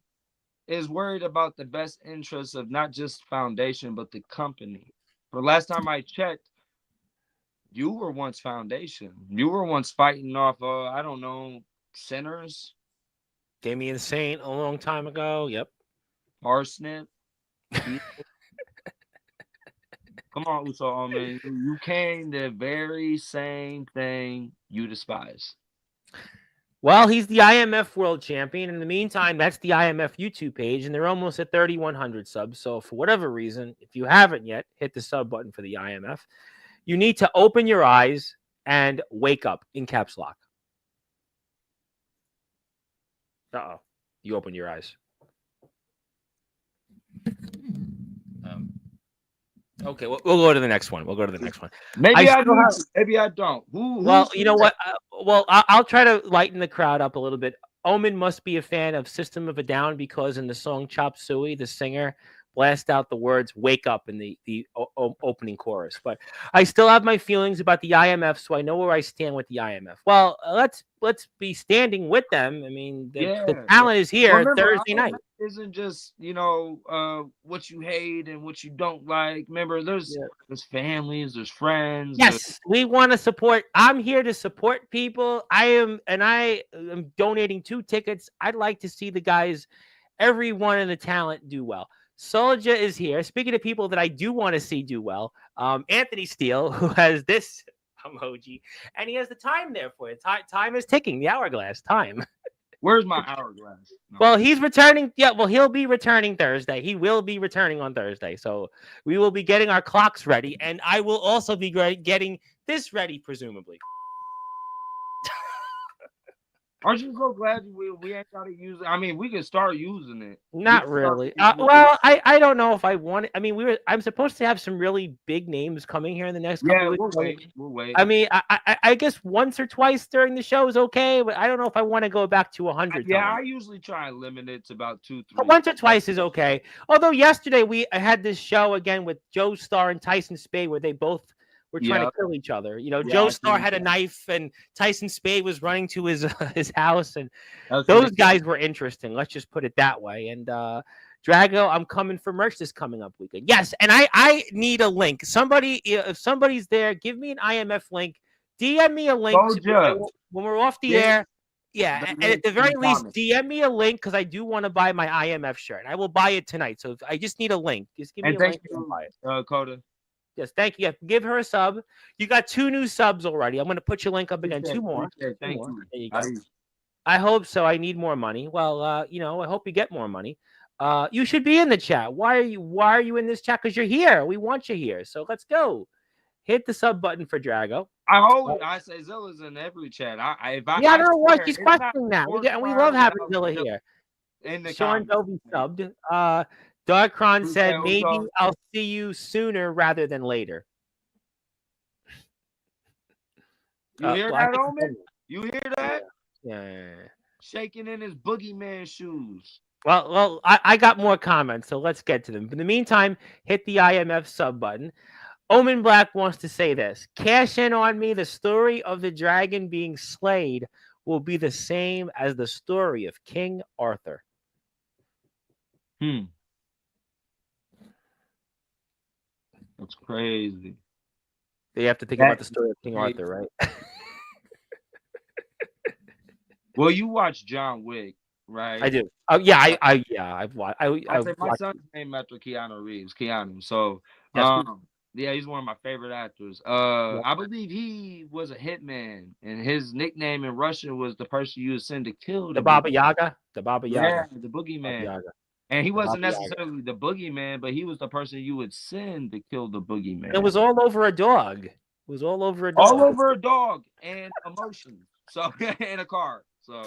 is worried about the best interests of not just Foundation, but the company. For last time I checked, you were once Foundation. You were once fighting off, sinners. Damian Saint a long time ago. Yep. Parsnip. Come on, Uso, man. You came the very same thing you despise. Well, he's the IMF world champion. In the meantime, that's the IMF YouTube page, and they're almost at 3,100 subs. So for whatever reason, if you haven't yet, hit the sub button for the IMF. You need to open your eyes and wake up in caps lock. Uh-oh. You open your eyes. Okay, we'll go to the next one. Maybe I don't. Well, you know what? I'll try to lighten the crowd up a little bit. Omen must be a fan of System of a Down because in the song Chop Suey, the singer blast out the words "wake up" in the opening chorus. But I still have my feelings about the IMF, so I know where I stand with the IMF. Well, let's be standing with them. I mean, the talent is here Thursday night. Isn't just what you hate and what you don't like. Remember, there's families, there's friends. Yes, we want to support. I'm here to support people. I am donating 2 tickets. I'd like to see the guys, everyone in the talent, do well. Soldier is here. Speaking of people that I do want to see do well, Anthony Steele, who has this emoji, and he has the time there for it. Time is ticking, the hourglass time. Where's my hourglass? No. Well, he's returning. Yeah, well, he'll be returning Thursday. He will be returning on Thursday. So we will be getting our clocks ready, and I will also be getting this ready, presumably. Aren't you so glad we ain't got to use it? I mean, we can start using it. Not really. Well, I don't know if I want it. I mean, I'm supposed to have some really big names coming here in the next couple of weeks. We'll wait. I mean, I guess once or twice during the show is okay, but I don't know if I want to go back to 100 Yeah, times. I usually try and limit it to about 2, 3. But once or twice is okay. Although yesterday I had this show again with Joe Starr and Tyson Spade where they both were trying to kill each other. Joe Starr had a knife and Tyson Spade was running to his house, and those guys were interesting. Let's just put it that way. And Drago, I'm coming for merch this coming up weekend. Yes, and I need a link. Somebody, if somebody's there, give me an IMF link. DM me a link when we're off the air. Yeah, and at the very least, DM me a link because I do want to buy my IMF shirt. I will buy it tonight. So I just need a link. Just give me a link and buy it. Coda. Yes, thank you. Give her a sub. You got 2 new subs already. I'm going to put your link up again. 2 more. Thank you. There you go. I hope so. I need more money. Well, I hope you get more money. You should be in the chat. Why are you in this chat? Because you're here. We want you here. So let's go. Hit the sub button for Drago. I say Zilla's in every chat. I don't know why she's questioning that. We love having Zilla here. In the Sean Dovey subbed. Darkron said, maybe I'll see you sooner rather than later. You hear that, Omen? You hear that? Yeah. Shaking in his boogeyman shoes. Well, I got more comments, so let's get to them. In the meantime, hit the IMF sub button. Omen Black wants to say this. Cash in on me. The story of the dragon being slayed will be the same as the story of King Arthur. That's crazy. They have to think about the story of King Arthur, right? Well, you watch John Wick, right? I do. Oh yeah, I've watched. My son's named after Keanu Reeves. Keanu. So, he's one of my favorite actors. I believe he was a hitman, and his nickname in Russian was the person you would send to kill the Baba Yaga. The Baba Yaga. Yeah, the boogeyman. And he wasn't necessarily the boogeyman, but he was the person you would send to kill the boogeyman. It was all over a dog. It was all over a dog. All over a dog and emotions. So in a car.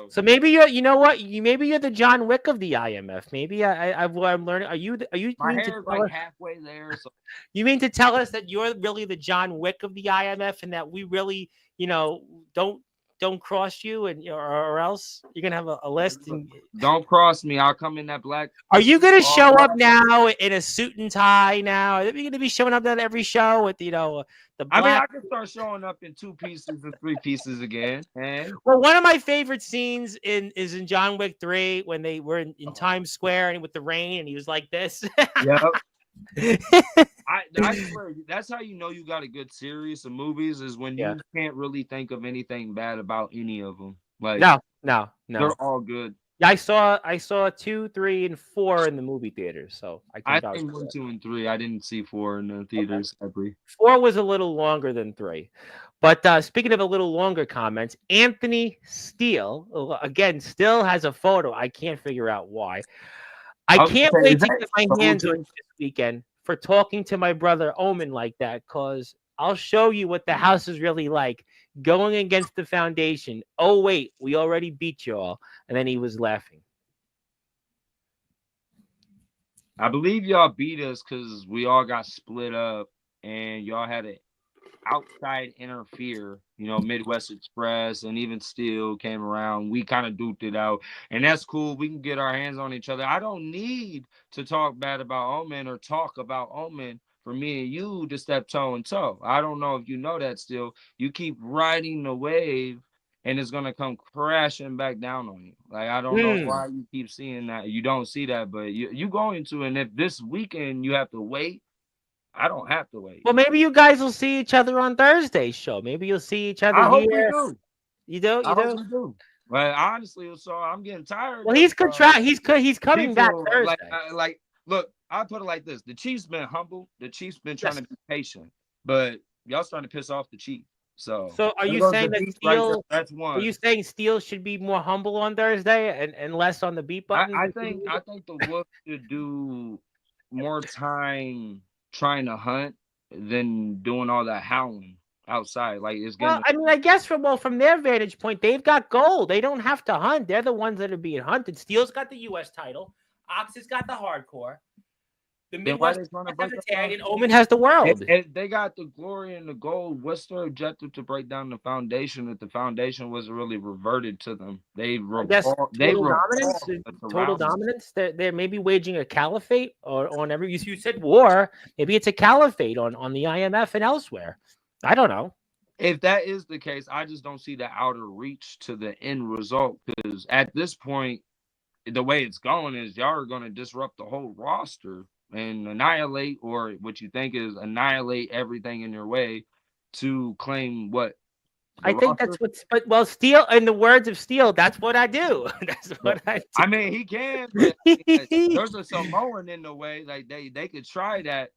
So maybe you know what? Maybe you're the John Wick of the IMF. Maybe I'm learning. Are you? My hair is like halfway there. So. You mean to tell us that you're really the John Wick of the IMF, and that we really, don't cross you, and or else you're gonna have a list. And... Don't cross me. I'll come in that black. Are you gonna show up now in a suit and tie? Now are you gonna be showing up at every show with the black? I mean, I can start showing up in 2 pieces and 3 pieces again. And... Well, one of my favorite scenes is in John Wick 3 when they were in Times Square and with the rain, and he was like this. Yep. I swear, that's how you know you got a good series of movies is when you can't really think of anything bad about any of them. Like no, they're all good. Yeah, I saw 2, 3, and 4 in the movie theaters. So I think 1, 2, and 3. I didn't see 4 in the theaters. Okay. 4 was a little longer than 3. But speaking of a little longer comments, Anthony Steele again still has a photo. I can't figure out why. I can't wait to get my hands on this weekend for talking to my brother Omen like that, because I'll show you what the house is really like going against the foundation. Oh, wait, we already beat you all. And then he was laughing. I believe y'all beat us because we all got split up and y'all had outside interfere. Midwest Express and even Steel came around. We kind of duked it out, and that's cool. We can get our hands on each other. I don't need to talk bad about Omen or talk about Omen for me and you to step toe and toe. I don't know if you know that. Still, you keep riding the wave, and it's gonna come crashing back down on you. Like, I don't know why you keep seeing that. You don't see that, but you going to. And if this weekend you have to wait, I don't have to wait. Well, maybe you guys will see each other on Thursday's show. Maybe you'll see each other I hope we here. do. You do? I You hope do? we do. But honestly, so I'm getting tired Well, of he's coming back people Thursday. like look. I put it like this: the Chiefs been humble. The Chiefs been trying Yes. to be patient, but y'all starting to piss off the Chief. So Are there you goes saying the that beef right there. Steele? That's Are you one. saying Steele should be more humble on Thursday and less on the beat button? I think the Wolves should do more time trying to hunt than doing all that howling outside. Like, it's Well, getting. I mean, I guess from their vantage point, they've got gold. They don't have to hunt. They're the ones that are being hunted. Steele's got the U.S. title. Ox has got the hardcore. The Then why Midwest they trying to has break the up tag, our and Omen has the world. if they got the glory and the gold, what's their objective to break down the foundation if the foundation wasn't really reverted to them? I guess total dominance. Total around them. dominance. They're maybe waging a caliphate or on every. You said war. Maybe it's a caliphate on the IMF and elsewhere. I don't know. If that is the case, I just don't see the outer reach to the end result, because at this point, the way it's going is y'all are going to disrupt the whole roster and annihilate, or what you think is annihilate, everything in your way to claim what I the think roster. that's what's. But well, Steele. In the words of Steele, that's what I do. That's what I I mean, he can, but do. there's a Samoan in the way. Like, they could try that.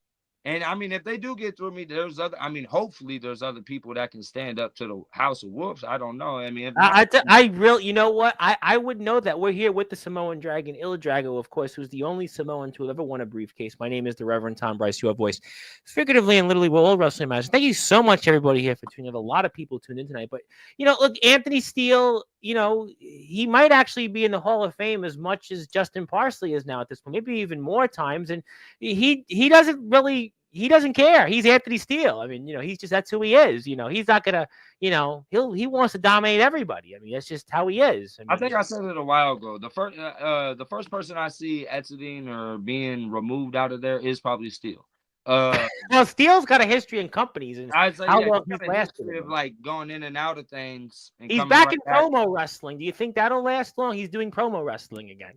And I mean, if they do get through me, there's other. I mean, hopefully there's other people that can stand up to the House of Wolves. I don't know. I mean, if not, I really, you know what? I would know that. We're here with the Samoan Dragon, Il Drago, of course, who's the only Samoan to have ever won a briefcase. My name is the Reverend Tom Bryce, your voice, figuratively and literally, we're all wrestling matches. Thank you so much, everybody here for tuning in. A lot of people tuned in tonight, but look, Anthony Steele, he might actually be in the Hall of Fame as much as Justin Parsley is now at this point, maybe even more times, and he doesn't really. He doesn't care. He's Anthony Steele. I mean, he's just, that's who he is. He's not gonna, he wants to dominate everybody. I mean, that's just how he is. I think I said it a while ago. The first person I see exiting or being removed out of there is probably Steele. Well, Steele's got a history in companies, and I'd say, how yeah, long he's he's got a lasted. history of like going in and out of things and He's coming back right in back. promo wrestling. Do you think that'll last long? He's doing promo wrestling again.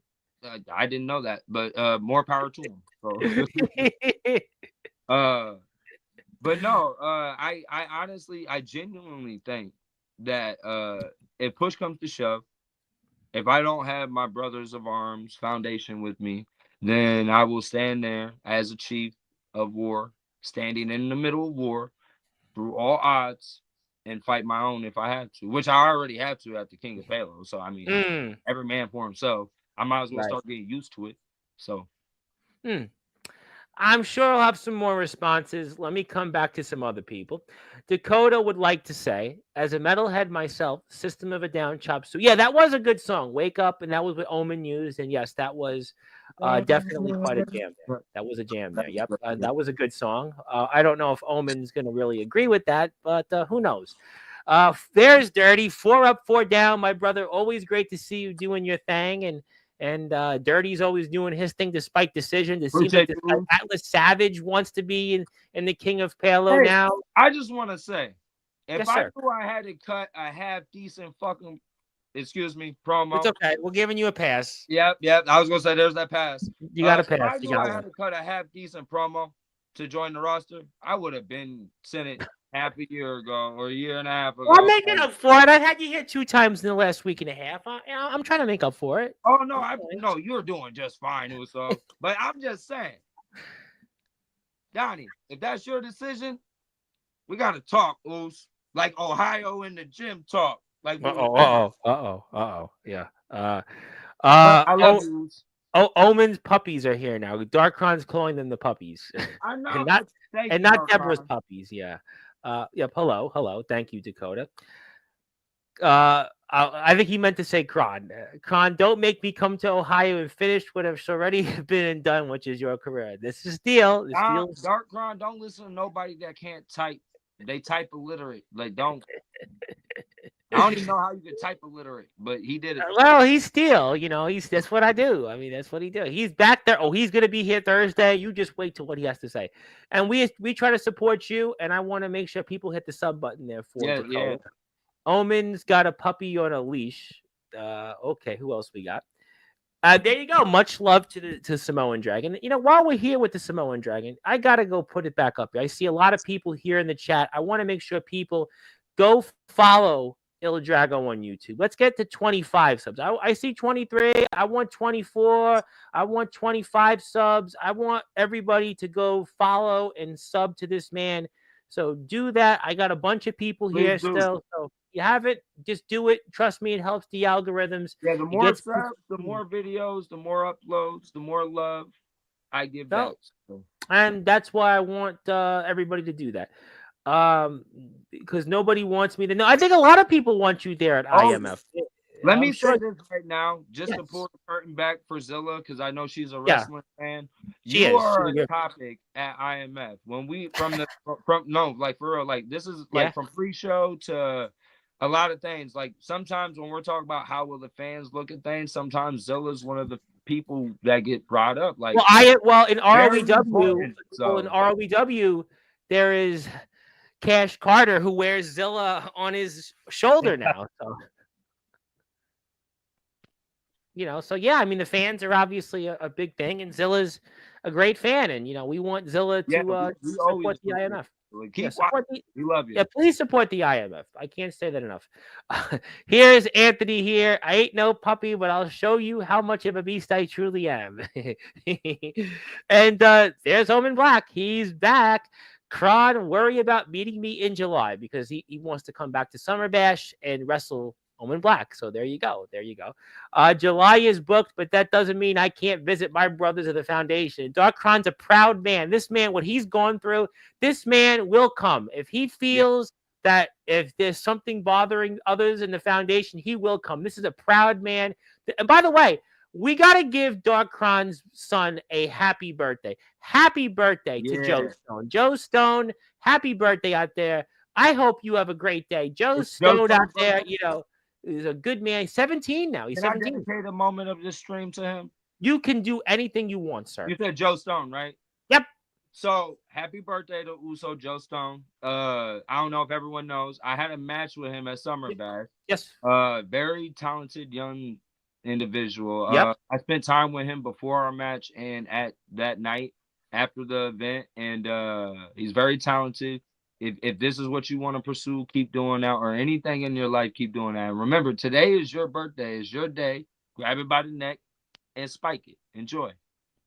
I didn't know that, but more power to him. So, but no, I honestly, I genuinely think that if push comes to shove, if I don't have my Brothers of Arms Foundation with me, then I will stand there as a chief of war, standing in the middle of war through all odds, and fight my own if I have to, which I already have to at the King of Palo. So, I mean, every man for himself. I might as well start getting used to it. So, I'm sure I'll have some more responses. Let me come back to some other people. Dakota would like to say, as a metalhead myself, System of a Down Chop Suey. Yeah, that was a good song. Wake Up, and that was what Omen used. And yes, that was definitely quite a jam there. That was a jam there. Yep, that was a good song. I don't know if Omen's going to really agree with that, but who knows? There's Dirty. 4 up, 4 down. My brother, always great to see you doing your thing. And Dirty's always doing his thing despite decision. It seems like Atlas Savage wants to be in the King of Palo now. I just want to say, if Yes, I sir. knew I had to cut a half decent fucking, promo. It's okay. We're giving you a pass. Yep. I was gonna say there's that pass. You got a pass. If I knew I had to cut a half decent promo to join the roster, I would have been sent it half a year ago or a year and a half ago. I'm making up for it. I had you here 2 times in the last week and a half. I'm trying to make up for it. Oh no, no, you're doing just fine, Uso. But I'm just saying, Donnie, if that's your decision, we gotta talk, Us. Like Ohio in the gym talk. Like, yeah. I love you. Omen's puppies are here now. Darkron's calling them the puppies. I know. and not Deborah's puppies. Yeah. Yep. Hello. Thank you, Dakota. I think he meant to say Kron. Kron, don't make me come to Ohio and finish what has already been and done, which is your career. This is Steele. Dark Kron, don't listen to nobody that can't type they type illiterate. Like, don't. I don't even know how you could type illiterate, but he did it. Well, he's still, that's what I do. I mean, that's what he do. He's back there. Oh, he's gonna be here Thursday. You just wait till what he has to say. And we try to support you, and I want to make sure people hit the sub button there for Yeah, yeah. Draco. Omen's got a puppy on a leash. Okay, who else we got? There you go. Much love to Samoan Dragon. While we're here with the Samoan Dragon, I gotta go put it back up. I see a lot of people here in the chat. I want to make sure people go follow Il Drago on YouTube. Let's get to 25 subs. I see 23. I want 24. I want 25 subs. I want everybody to go follow and sub to this man. So do that. I got a bunch of people here still. So you have it, just do it. Trust me, it helps the algorithms. Yeah, the more subs, the more videos, the more uploads, the more love I give back. So. And that's why I want everybody to do that. Because nobody wants me to know. I think a lot of people want you there at IMF. Let me say this right now, just to pull the curtain back for Zilla, because I know she's a wrestling fan. You are a topic at IMF. When we from for real, like this is like from pre-show to a lot of things. Like sometimes when we're talking about how will the fans look at things, sometimes Zilla's one of the people that get brought up. Like in ROEW, there is Cash Carter who wears Zilla on his shoulder now. So I mean the fans are obviously a big thing, and Zilla's a great fan, and we want Zilla to support the IMF. We love you. Yeah, please support the IMF. I can't say that enough. Here's Anthony here. I ain't no puppy, but I'll show you how much of a beast I truly am. And there's Omen Black. He's back. Kron, worry about meeting me in July because he wants to come back to Summer Bash and wrestle Omen Black. So there you go. July is booked, but that doesn't mean I can't visit my brothers of the foundation. Dark Kron's a proud man. This man, what he's gone through, this man will come. If he feels that if there's something bothering others in the foundation, he will come. This is a proud man. And by the way, we got to give Dark Kron's son a happy birthday. Happy birthday to Joe Stone. Joe Stone, happy birthday out there. I hope you have a great day. Joe Stone out there, he's a good man. He's 17 now. He's 17. Can I dedicate a moment of this stream to him? You can do anything you want, sir. You said Joe Stone, right? Yep. So happy birthday to Uso Joe Stone. I don't know if everyone knows. I had a match with him at Summer Bash. Yes. Very talented young individual. Yep. I spent time with him before our match and at that night after the event, and he's very talented. If this is what you want to pursue, keep doing that, or anything in your life, keep doing that. And remember, today is your birthday. It's your day. Grab it by the neck and spike it. Enjoy.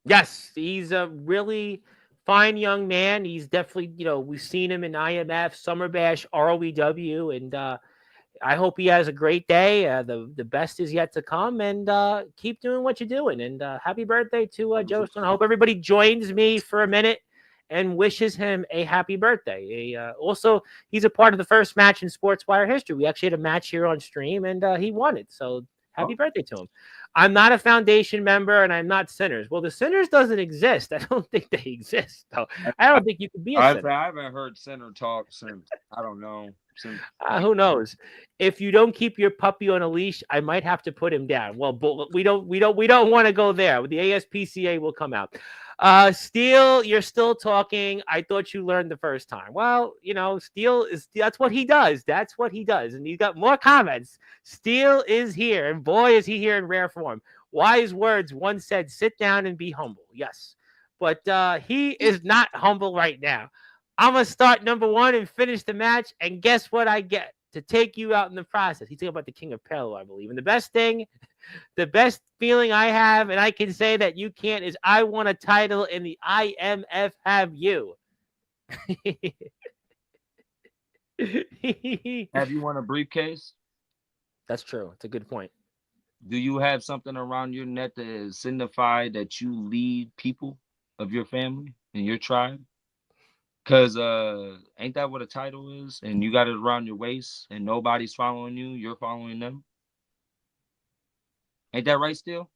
Yes, he's a really fine young man. He's definitely, we've seen him in IMF, Summer Bash, ROEW, and I hope he has a great day. The best is yet to come, and keep doing what you're doing. And happy birthday to Joe Stone. I hope everybody joins me for a minute and wishes him a happy birthday. Also, he's a part of the first match in Sportswire history. We actually had a match here on stream, and he won it. So happy birthday to him. I'm not a foundation member, and I'm not Sinners. Well, the Sinners doesn't exist. I don't think they exist, though. I don't think you can be a Sinner. I haven't heard Sinner talk since, I don't know. Who knows? If you don't keep your puppy on a leash, I might have to put him down. Well, we don't want to go there. The ASPCA will come out. Steel, you're still talking. I thought you learned the first time. Well, Steel that's what he does. That's what he does. And he's got more comments. Steel is here, and boy, is he here in rare form. Wise words once said, sit down and be humble. Yes. But he is not humble right now. I'm going to start number one and finish the match. And guess what I get to take you out in the process? He's talking about the King of Palo, I believe. And the best feeling I have, and I can say that you can't, is I won a title in the IMF Have You. Have you won a briefcase? That's true. It's a good point. Do you have something around your neck that signify that you lead people of your family and your tribe? Because ain't that what a title is? And you got it around your waist and nobody's following you. You're following them. Ain't that right, Still?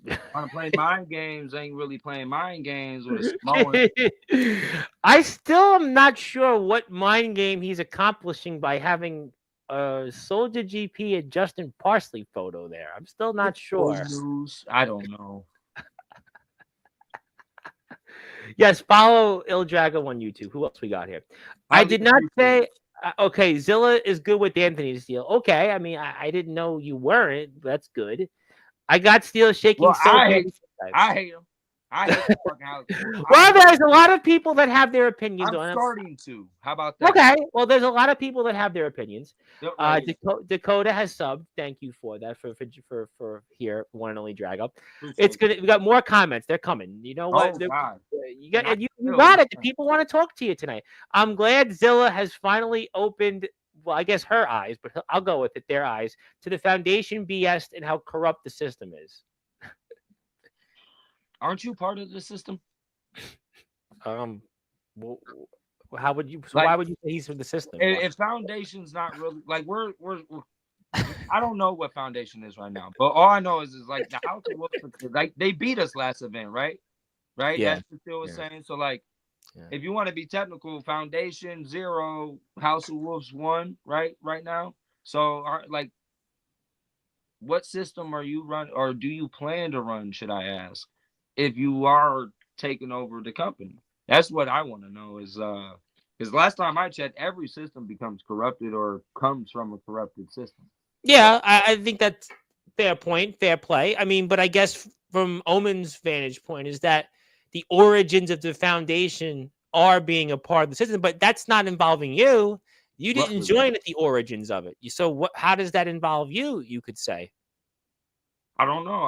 Want to play mind games? Ain't really playing mind games with a Samoan. I still am not sure what mind game he's accomplishing by having a Soldier GP and Justin Parsley photo there. I'm still not Old sure. news. I don't know. Yes, follow Il Drago on YouTube. Who else we got here? I Highly did not appreciated. say. Okay, Zilla is good with Anthony Steele. Okay, I mean, I didn't know you weren't. That's good. I got Steele shaking Well, so heavy. I hate him. I hate the fucking House of Wolves. Well, there's a lot of people that have their opinions I'm on it. starting to. How about that? Okay, well, there's a lot of people that have their opinions. Right. Dakota has subbed. Thank you for that. For here, one and only Drag Up. Appreciate It's it. gonna. We got more comments. They're coming. You know what? Oh God. You got And I you feel got you. it. The people want to talk to you tonight. I'm glad Zilla has finally opened. Well, I guess her eyes, but I'll go with it. Their eyes to the foundation BS and how corrupt the system is. Aren't you part of the system? Well, how would you? So Like, why would you say he's from the system? if foundation's not really like we're I don't know what foundation is right now, but all I know is like the House of Wolves, like they beat us last event, right? Right. Yeah. That's what Phil was Yeah. saying. So like, Yeah. if you want to be technical, foundation 0, House of Wolves 1, right? Right now. So like, what system are you run, or do you plan to run? Should I ask? If you are taking over the company, that's what I want to know. Is because last time I checked, every system becomes corrupted or comes from a corrupted system. So, Yeah, I think that's fair point, fair play. I mean, but I guess from Omen's vantage point is that the origins of the foundation are being a part of the system, but that's not involving you. You didn't what, join at the origins of it. So what? How does that involve you? You could say I don't know.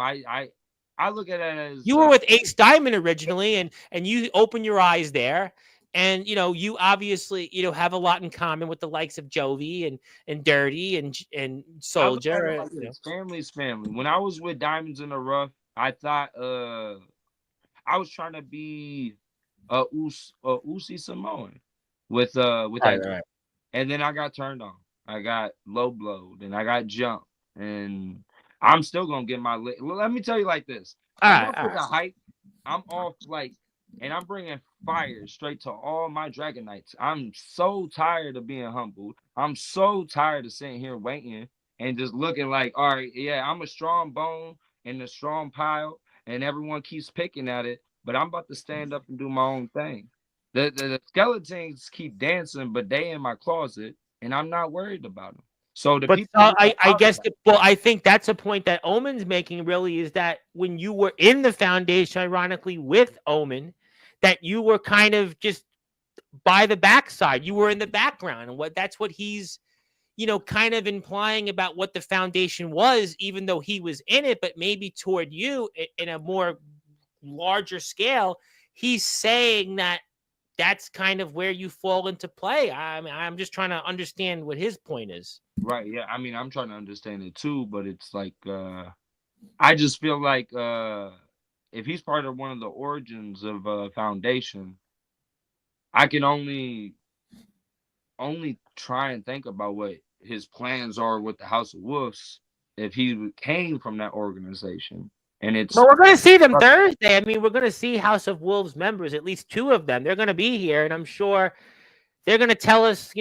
I look at it as you were with Ace Diamond originally, and you open your eyes there. And you obviously have a lot in common with the likes of Jovi and Dirty and I look at it Soldier. like this: family's family. When I was with Diamonds in the Rough, I thought I was trying to be Uzi Samoan with Right, that, right. and then I got turned on. I got low blowed, and I got jumped, and I'm still gonna get my. Let me tell you like this: All I'm right, off all with right. the hype. I'm off and I'm bringing fire straight to all my Dragon Knights. I'm so tired of being humbled. I'm so tired of sitting here waiting and just looking like, all right, yeah, I'm a strong bone in a strong pile, and everyone keeps picking at it. But I'm about to stand up and do my own thing. The skeletons keep dancing, but they in my closet, and I'm not worried about them. So the But people who I are guess well, I think that's a point that Omen's making really is that when you were in the foundation, ironically with Omen, that you were kind of just by the backside. You were in the background, and that's what he's kind of implying about what the foundation was, even though he was in it, but maybe toward you in a more larger scale, he's saying that that's kind of where you fall into play. I mean, I'm just trying to understand what his point is. right, yeah. I mean, I'm trying to understand it too, but it's like I just feel like if he's part of one of the origins of foundation, I can only try and think about what his plans are with the House of Wolves if he came from that organization. And it's But we're going to see them Thursday. I mean, we're going to see House of Wolves members, at least 2 of them. They're going to be here, and I'm sure they're going to tell us,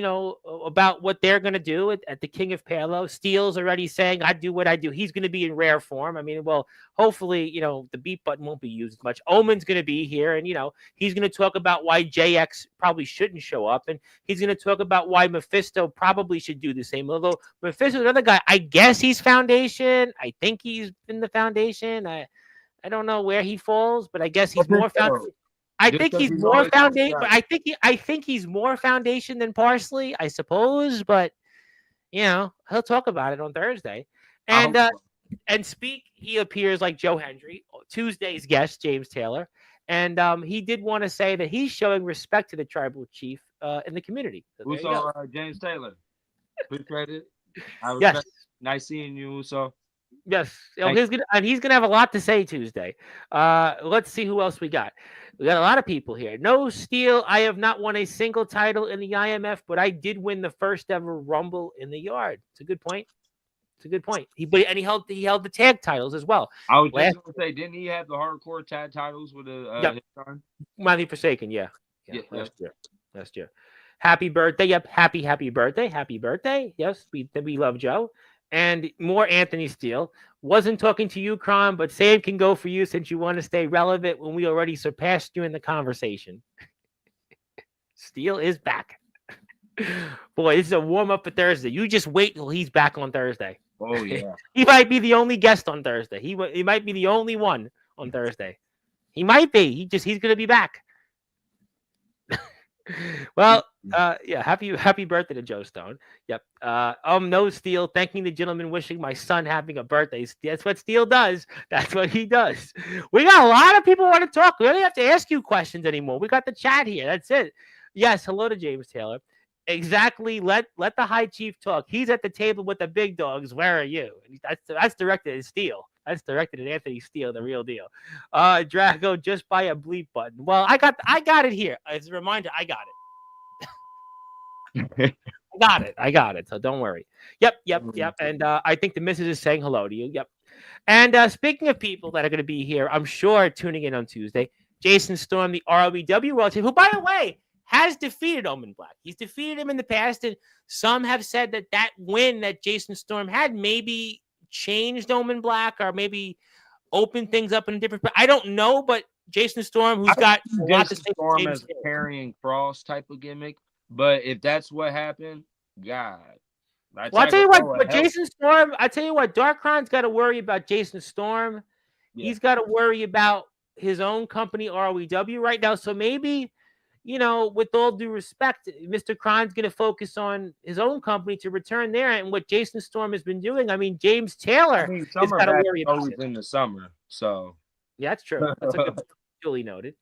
about what they're going to do at the King of Palo. Steele's already saying, I do what I do. He's going to be in rare form. I mean, well, hopefully, the beat button won't be used much. Omen's going to be here, and, he's going to talk about why JX probably shouldn't show up, and he's going to talk about why Mephisto probably should do the same. Although Mephisto's another guy, I guess he's foundation. I think he's in the foundation. I don't know where he falls, but I guess he's more foundation. I think he's more foundation, but I think he's more foundation than Parsley, I suppose. But he'll talk about it on Thursday, and he appears like Joe Hendry, Tuesday's guest, James Taylor, and he did want to say that he's showing respect to the tribal chief in the community. So Uso James Taylor. Appreciate it. Yes. Nice seeing you, Uso. Yes, he's gonna have a lot to say Tuesday. Let's see who else we got. We got a lot of people here. No Steele. I have not won a single title in the IMF, but I did win the first ever Rumble in the Yard. It's a good point. It's a good point. He held the tag titles as well. I was Last just gonna say, didn't he have the hardcore tag titles with Yep, his son? Mighty Forsaken. Yeah, Yeah, yeah. Last year. Happy birthday. Yep, happy birthday. Happy birthday. Yes, we love Joe. And more Anthony Steele. Wasn't talking to you, Cron, but same can go for you since you want to stay relevant when we already surpassed you in the conversation. Steele is back. Boy, this is a warm up for Thursday. You just wait till he's back on Thursday. Oh yeah. He might be the only guest on Thursday. He might be the only one on Thursday. He might be. He's going to be back. Well, yeah, happy birthday to Joe Stone. Yep. No, Steele, thanking the gentleman, wishing my son having a birthday. That's what Steele does. That's what he does. We got a lot of people want to talk. We don't have to ask you questions anymore. We got the chat here. That's it. Yes, hello to James Taylor. Exactly. Let the high chief talk. He's at the table with the big dogs. Where are you? That's directed at Steele. That's directed at Anthony Steele, the real deal. Drago, just buy a bleep button. Well, I got it here. As a reminder, I got it. I got it. So don't worry. Yep. And I think the missus is saying hello to you. Yep. And speaking of people that are going to be here, I'm sure tuning in on Tuesday, Jason Storm, the ROEW World Champion, who, by the way, has defeated Omen Black. He's defeated him in the past, and some have said that win that Jason Storm had maybe changed Omen Black or maybe opened things up in a different. I don't know, but Jason Storm, who's got a lot to say, Storm as a carrying cross type of gimmick. But if that's what happened, God. Well, I tell you what, Jason Storm. I tell you what, Darkron's got to worry about Jason Storm. Yeah. He's got to worry about his own company, ROEW, right now. So maybe, with all due respect, Mr. Kron's going to focus on his own company to return there. And what Jason Storm has been doing, James Taylor has got to worry about it. In the summer, so. Yeah, that's true. That's a good duly noted.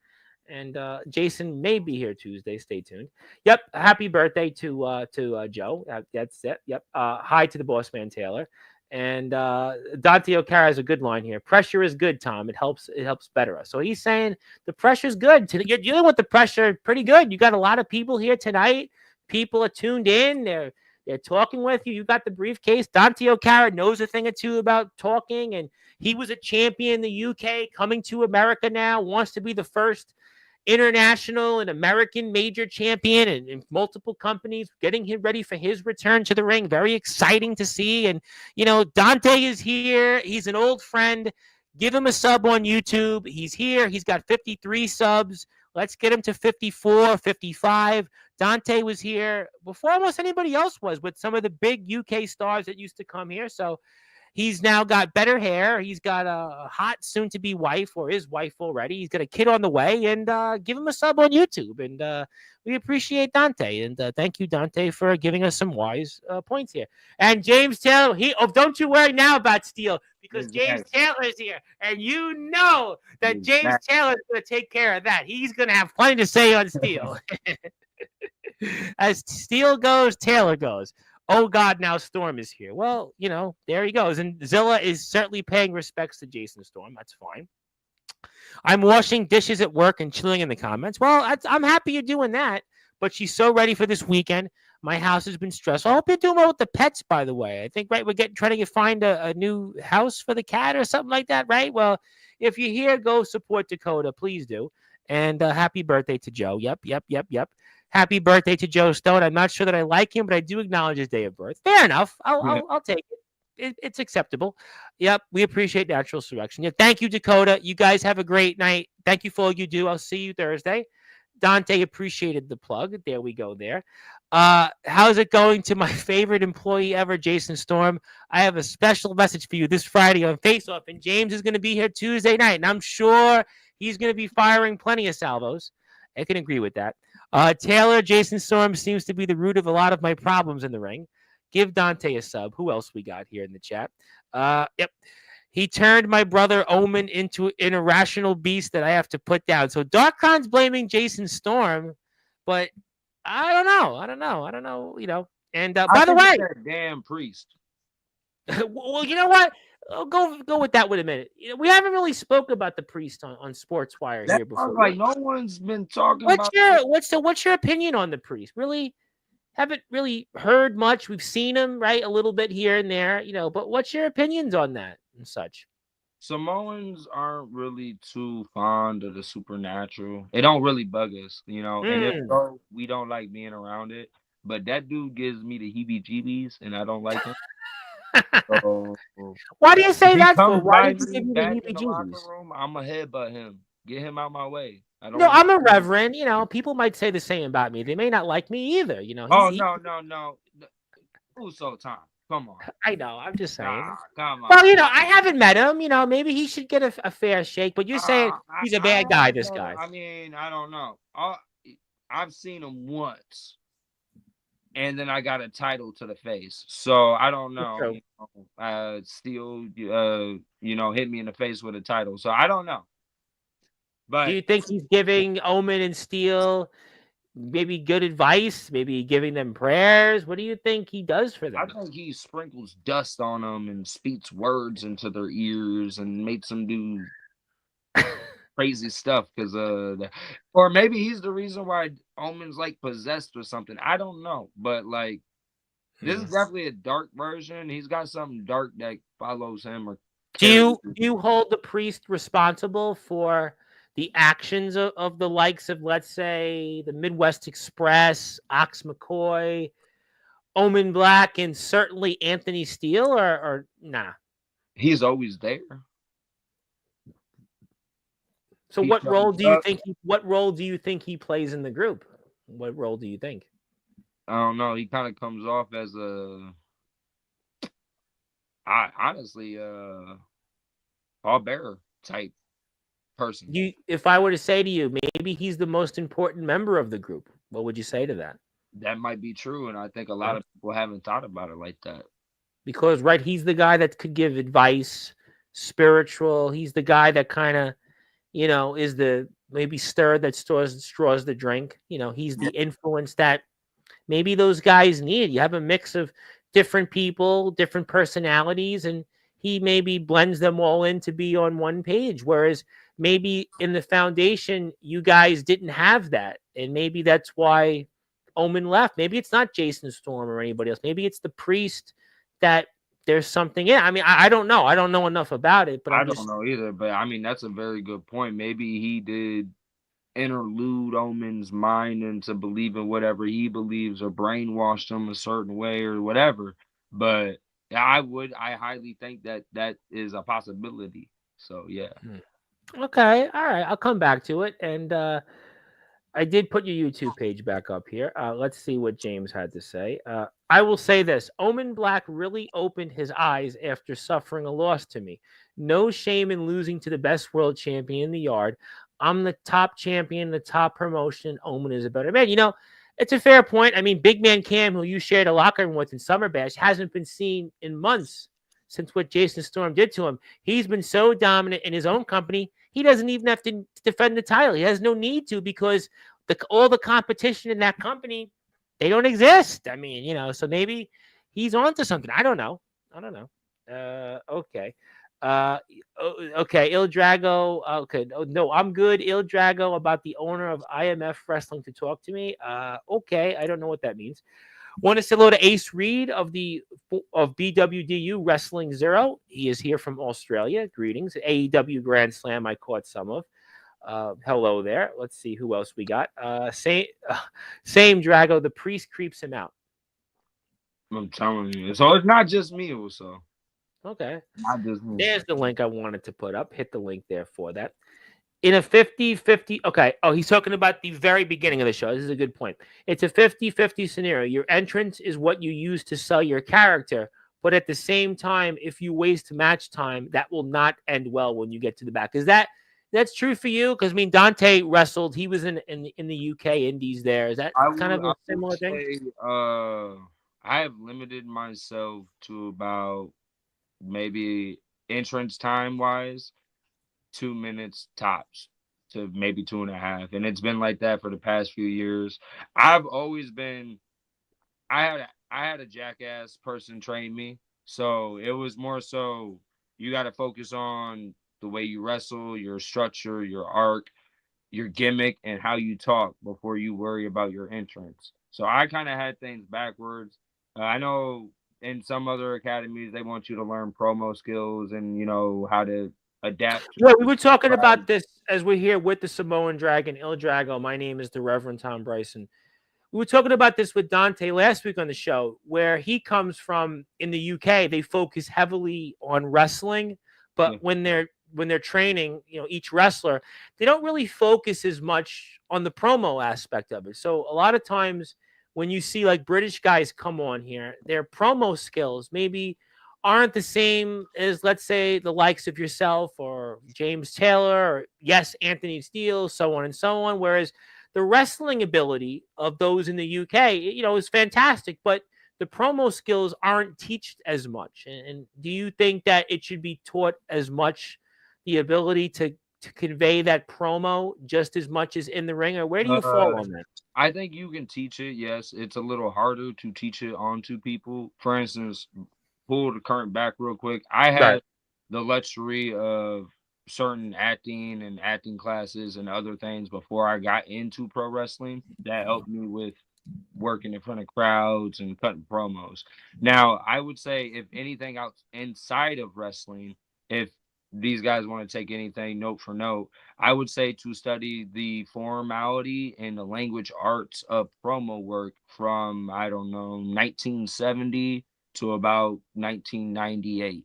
And Jason may be here Tuesday. Stay tuned. Yep. Happy birthday to Joe. That's it. Yep. Hi to the boss man, Taylor. And Dante O'Cara has a good line here. Pressure is good, Tom. It helps better us. So he's saying the pressure is good. You're dealing with the pressure pretty good. You got a lot of people here tonight. People are tuned in. They're talking with you. You got the briefcase. Dante O'Cara knows a thing or two about talking, and he was a champion in the UK, coming to America now, wants to be the first international and American major champion and multiple companies, getting him ready for his return to the ring. Very exciting to see. And, Dante is here. He's an old friend. Give him a sub on YouTube. He's here. He's got 53 subs. Let's get him to 54, 55. Dante was here before almost anybody else was with some of the big UK stars that used to come here. So he's now got better hair. He's got a hot soon-to-be wife, or his wife already. He's got a kid on the way, and give him a sub on YouTube. And we appreciate Dante. And thank you, Dante, for giving us some wise points here. And James Taylor, don't you worry now about Steele, because James Taylor is here. And you know that James Taylor is going to take care of that. He's going to have plenty to say on Steele. As Steele goes, Taylor goes. Oh, God, now Storm is here. Well, there he goes. And Zilla is certainly paying respects to Jason Storm. That's fine. I'm washing dishes at work and chilling in the comments. Well, I'm happy you're doing that, but she's so ready for this weekend. My house has been stressful. I hope you're doing well with the pets, by the way. I think, right, we're trying to find a new house for the cat or something like that, right? Well, if you're here, go support Dakota. Please do. And happy birthday to Joe. Yep. Happy birthday to Joe Stone. I'm not sure that I like him, but I do acknowledge his day of birth. Fair enough. I'll take it. It's acceptable. Yep. We appreciate natural selection. Yeah. Thank you, Dakota. You guys have a great night. Thank you for all you do. I'll see you Thursday. Dante appreciated the plug. There we go there. How's it going to my favorite employee ever, Jason Storm? I have a special message for you this Friday on Face Off, and James is going to be here Tuesday night, and I'm sure he's going to be firing plenty of salvos. I can agree with that. Taylor, Jason Storm seems to be the root of a lot of my problems in the ring. Give Dante a sub. Who else we got here in the chat? Yep. He turned my brother Omen into an irrational beast that I have to put down. So Darkon's blaming Jason Storm, but I don't know. And by the way, that damn priest. Well, you know what? I'll go with that with a minute. We haven't really spoke about the priest on Sportswire here before. Like no one's been talking about. What's your opinion on the priest? Really, haven't really heard much. We've seen him, right, a little bit here and there, but what's your opinions on that and such? Samoans aren't really too fond of the supernatural. It don't really bug us, and if Mm. so, we don't like being around it. But that dude gives me the heebie-jeebies, and I don't like him. So Why do you if say he that for? comes Why by did you me give me the back in the locker heebie-jeebies? room, I'ma headbutt him. Get him out my way. I don't No, want I'm a to. reverend. People might say the same about me. They may not like me either. Oh no, no, no. Uso time. Come on. I know. I'm just Nah, saying. come on. Well, I haven't met him. Maybe he should get a fair shake. But you're saying he's a I bad guy. haven't This met him. guy. I mean, I don't know. I've seen him once, and then I got a title to the face. So I don't know. True. Still, hit me in the face with a title. So I don't know. Do But you think he's giving Omen and Steele maybe good advice? Maybe giving them prayers? What do you think he does for I them? think he sprinkles dust on them and speaks words into their ears and makes them do crazy stuff because or maybe he's the reason why Omen's like possessed or something. I don't know, but like this is definitely a dark version. He's got something dark that follows him or Do carries you him. do you hold the priest responsible for the actions of the likes of, let's say, the Midwest Express, Ox McCoy, Omen Black, and certainly Anthony Steele, or nah? He's always there. So He shows up. what role do you think he plays in the group? What role do you think? I don't know. He kind of comes off as I honestly, pallbearer type person. If I were to say to you, maybe he's the most important member of the group, what would you say to that? That might be true, and I think a lot Yeah. of people haven't thought about it like that. Because right, he's the guy that could give advice, spiritual. He's the guy that kind of, is the maybe stir that straws the drink. He's the influence that maybe those guys need. You have a mix of different people, different personalities, and he maybe blends them all in to be on one page. Whereas maybe in the foundation, you guys didn't have that. And maybe that's why Omen left. Maybe it's not Jason Storm or anybody else. Maybe it's the priest that there's something in. I mean, I don't know. I don't know enough about it, but I I'm don't just know either, but I mean that's a very good point. Maybe he did interlude Omen's mind into believing whatever he believes or brainwashed him a certain way or whatever. But I highly think that that is a possibility. So yeah. okay. All right. I'll come back to it. And I did put your YouTube page back up here. Let's see what James had to say. I will say this: Omen Black really opened his eyes after suffering a loss to me. No shame in losing to the best world champion in the yard. I'm the top champion, the top promotion. Omen is a better man. It's a fair point. I mean, Big Man Cam, who you shared a locker room with in Summer Bash, hasn't been seen in months since what Jason Storm did to him. He's been so dominant in his own company. He doesn't even have to defend the title. He has no need to because all the competition in that company, they don't exist. I mean, so maybe he's onto something. I don't know. Okay. Okay. Il Drago. Okay. No, I'm good. Il Drago about the owner of IMF Wrestling to talk to me. Okay. I don't know what that means. Want to say hello to Ace Reed of BWDU Wrestling Zero. He is here from Australia. Greetings. AEW Grand Slam. I caught some of. Hello there. Let's see who else we got. Same Drago. The priest creeps him out. I'm telling you. So it's not just me also. Okay. Not just me. There's the link I wanted to put up. Hit the link there for that. In a 50-50, okay. Oh, he's talking about the very beginning of the show. This is a good point. It's a 50-50 scenario. Your entrance is what you use to sell your character, but at the same time, if you waste match time, that will not end well when you get to the back. That's true for you? Because I mean, Dante wrestled. He was in the UK Indies. There is that kind of a similar thing. Say, I have limited myself to about maybe entrance time wise 2 minutes tops to maybe 2.5, and it's been like that for the past few years. I've always been I had a jackass person train me, so it was more so you got to focus on the way you wrestle, your structure, your arc, your gimmick, and how you talk before you worry about your entrance. So I kind of had things backwards. I know in some other academies they want you to learn promo skills and how to adapt to Yeah, we were talking crowd. about this as we're here with the Samoan Dragon, Il Drago. My name is the Reverend Tom Bryson. We were talking about this with Dante last week on the show, where he comes from in the UK. They focus heavily on wrestling, but Yeah. when they're training, each wrestler, they don't really focus as much on the promo aspect of it. So a lot of times when you see like British guys come on here, their promo skills maybe aren't the same as, let's say, the likes of yourself or James Taylor or, yes, Anthony Steele, so on and so on. Whereas the wrestling ability of those in the UK, is fantastic, but the promo skills aren't taught as much. And do you think that it should be taught as much, the ability to convey that promo just as much as in the ring, or where do you fall Uh, on that? I think you can teach it. Yes, it's a little harder to teach it onto people. For instance, pull the current back real quick. I Right. had the luxury of certain acting and acting classes and other things before I got into pro wrestling that helped me with working in front of crowds and cutting promos. Now, I would say if anything else inside of wrestling, if these guys want to take anything note for note, I would say to study the formality and the language arts of promo work from, I don't know, 1970 to about 1998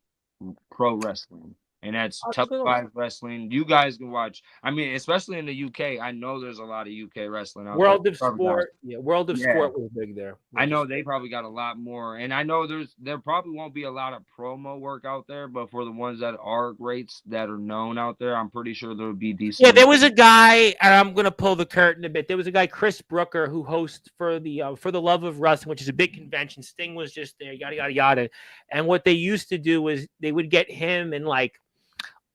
pro wrestling. And that's Absolutely. televised wrestling. You guys can watch. I mean, especially in the UK, I know there's a lot of UK wrestling out there. World of Probably got, Sport. Yeah, World of yeah, Sport was big there. I World of know they Sport. probably got a lot more, and I know there probably won't be a lot of promo work out there, but for the ones that are greats that are known out there, I'm pretty sure there would be Yeah, decent. there was a guy, and I'm gonna pull the curtain a bit. There was a guy, Chris Brooker, who hosts for the Love of Wrestling, which is a big convention. Sting was just there, yada yada yada. And what they used to do was they would get him and like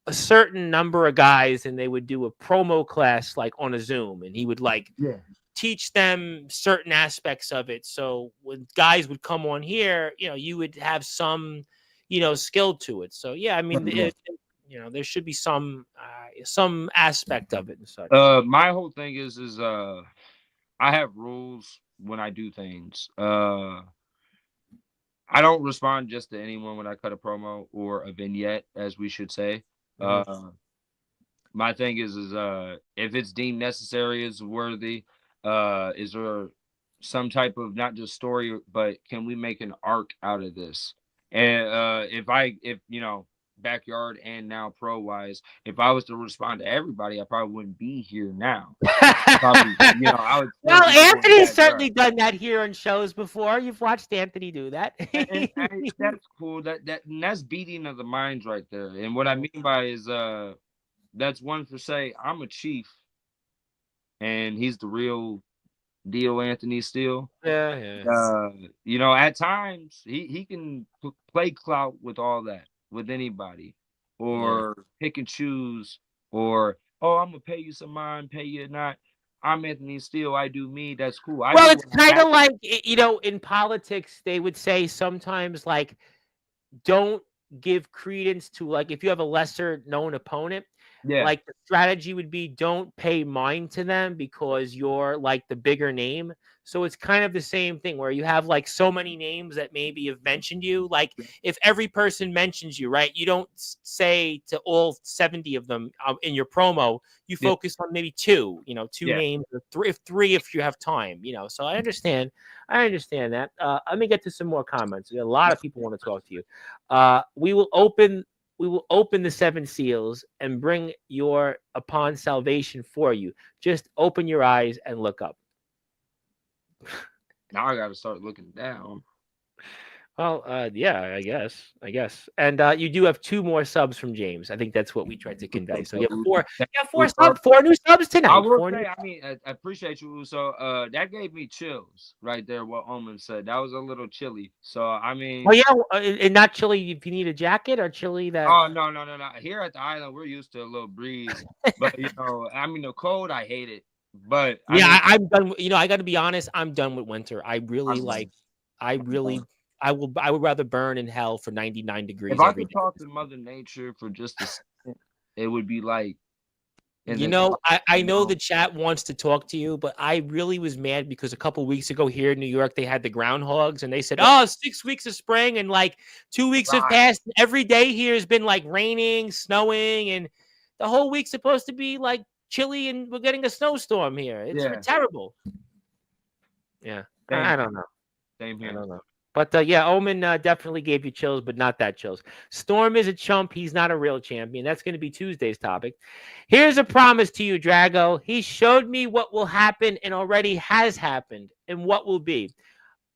a certain number of guys, and they would do a promo class like on a Zoom, and he would like Yeah. teach them certain aspects of it. So when guys would come on here, you would have some, skill to it. So yeah, I mean, Yeah. there should be some aspect of it and such. My whole thing is I have rules when I do things. I don't respond just to anyone when I cut a promo or a vignette, as we should say. Mhm. My thing is if it's deemed necessary, is worthy, is there some type of not just story, but can we make an arc out of this? And if backyard and now pro wise, if I was to respond to everybody, I probably wouldn't be here now. Probably, I would still Well, be doing Anthony's backyard. certainly done that here on shows before. You've watched Anthony do that. And that's cool. And that's beating of the minds right there. And what I mean by is that's one for say I'm a chief and he's the real deal Anthony Steele. Yeah, yeah. At times he can play clout with all that with anybody, Yeah. or pick and choose, or I'm gonna pay you some mind, pay you not. I'm Anthony Steele. I do me. That's cool. I do Well, it's what I kind have. of like, in politics, they would say sometimes like, don't give credence to, like, if you have a lesser known opponent, Yeah. like the strategy would be don't pay mind to them because you're like the bigger name. So it's kind of the same thing where you have like so many names that maybe have mentioned you. Like if every person mentions you, right? You don't say to all 70 of them in your promo. You Yeah. focus on maybe two, two Yeah. names, or three if you have time. So I understand. I understand that. Let me get to some more comments. A lot of people want to talk to you. We will open the seven seals and bring your upon salvation for you. Just open your eyes and look up. Now I got to start looking down. Well, yeah, I guess. And you do have two more subs from James. I think that's what we tried to convey. So you have four. You have four new subs I tonight. will Four new. say, I mean, I appreciate you. So, that gave me chills right there. What Omen said, that was a little chilly. So, I mean, Well, yeah, and not chilly if you need a jacket, or chilly that. oh no, no, no, no. Here at the island, we're used to a little breeze, but I mean, the cold, I hate it. But I Yeah, mean, I'm done. I got to be honest. I'm done with winter. I really I'm, like. I I'm really. done. I would rather burn in hell for 99 If degrees I every could day. talk to Mother Nature for just a second, it would be like And You the know, I you know the know, chat wants to talk to you, but I really was mad because a couple weeks ago here in New York, they had the groundhogs and they said, yeah, oh, 6 weeks of spring and like 2 weeks have right. passed. Every day here has been like raining, snowing, and the whole week's supposed to be like chilly and we're getting a snowstorm here. It's Yeah, terrible. Yeah. same I here. don't know. Same I here. don't know. But yeah, Omen definitely gave you chills, but not that chills. Storm is a chump. He's not a real champion. That's going to be Tuesday's topic. Here's a promise to you, Drago. He showed me what will happen and already has happened and what will be.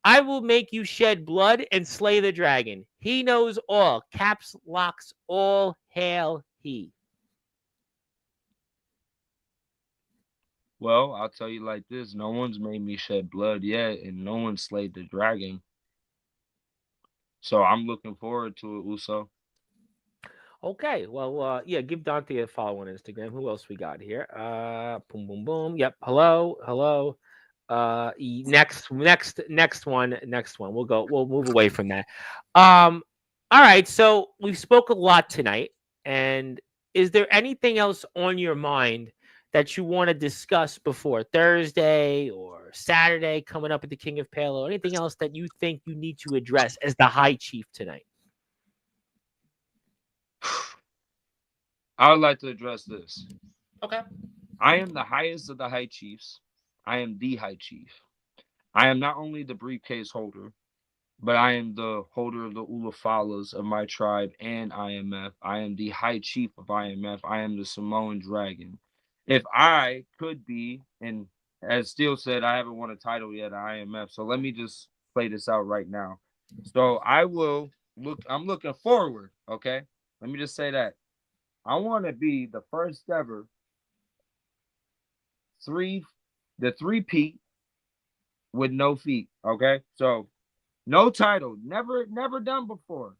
I will make you shed blood and slay the dragon. He knows all. Caps locks all. Hail he. Well, I'll tell you like this: no one's made me shed blood yet, and no one slayed the dragon. So I'm looking forward to it, Uso. Okay, well, yeah, give Dante a follow on Instagram. Who else we got here? Boom, boom, boom. Yep. Hello, hello. Next one. We'll move away from that. All right. So we spoke a lot tonight, and is there anything else on your mind that you want to discuss before Thursday or Saturday coming up at the King of Palo? Anything else that you think you need to address as the High Chief tonight? I would like to address this. Okay. I am the highest of the high chiefs. I am the high chief. I am not only the briefcase holder, but I am the holder of the Ulafalas of my tribe and IMF. I am the high chief of IMF. I am the Samoan dragon. If I could be, and as Steele said, I haven't won a title yet at IMF. So let me just play this out right now. So I will look, I'm looking forward. Okay. Let me just say that. I want to be the first ever three-peat with no feet. Okay. So no title, never done before.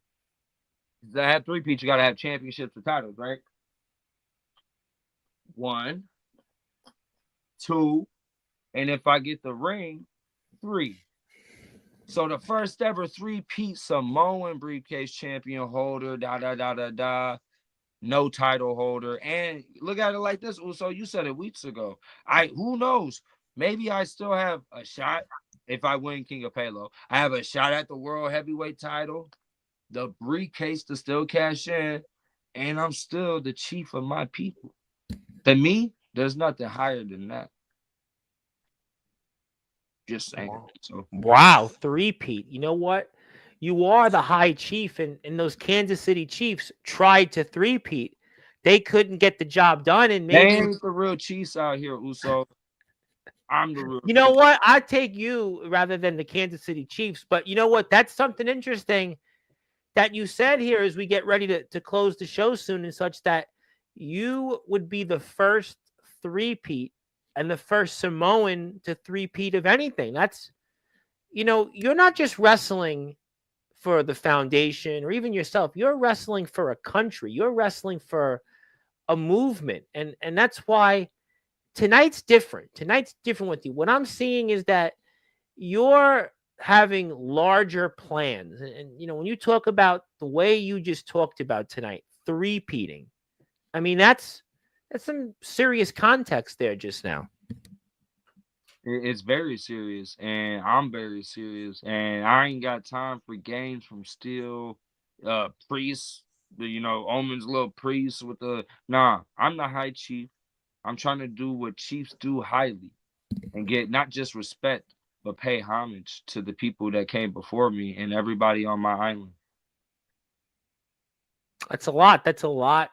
To have three-peat, you got to have championships or titles, right? 1, 2, and if I get the ring, 3. So the first ever three-peat Samoan briefcase champion holder, no title holder. And look at it like this. So you said it weeks ago. Who knows? Maybe I still have a shot if I win King of Palo. I have a shot at the world heavyweight title, the briefcase to still cash in, and I'm still the chief of my people. To me, there's nothing higher than that. Just saying. So Wow, three-peat. You know what? You are the high chief, and those Kansas City Chiefs tried to three-peat. They couldn't get the job done, and they maybe ain't the real Chiefs out here, Uso. I'm the real you know Chief. what? I take you rather than the Kansas City Chiefs. But you know what? That's something interesting that you said here as we get ready to close the show soon and such that you would be the first three-peat and the first Samoan to three-peat of anything. That's, you're not just wrestling for the foundation or even yourself. You're wrestling for a country. You're wrestling for a movement. And that's why tonight's different. Tonight's different with you. What I'm seeing is that you're having larger plans. And when you talk about the way you just talked about tonight, three-peating, I mean, that's some serious context there just now. It's very serious, and I'm very serious, and I ain't got time for games from Steel, Priest, Omen's little priest with the I'm the high chief. I'm trying to do what chiefs do highly and get not just respect, but pay homage to the people that came before me and everybody on my island. That's a lot. That's a lot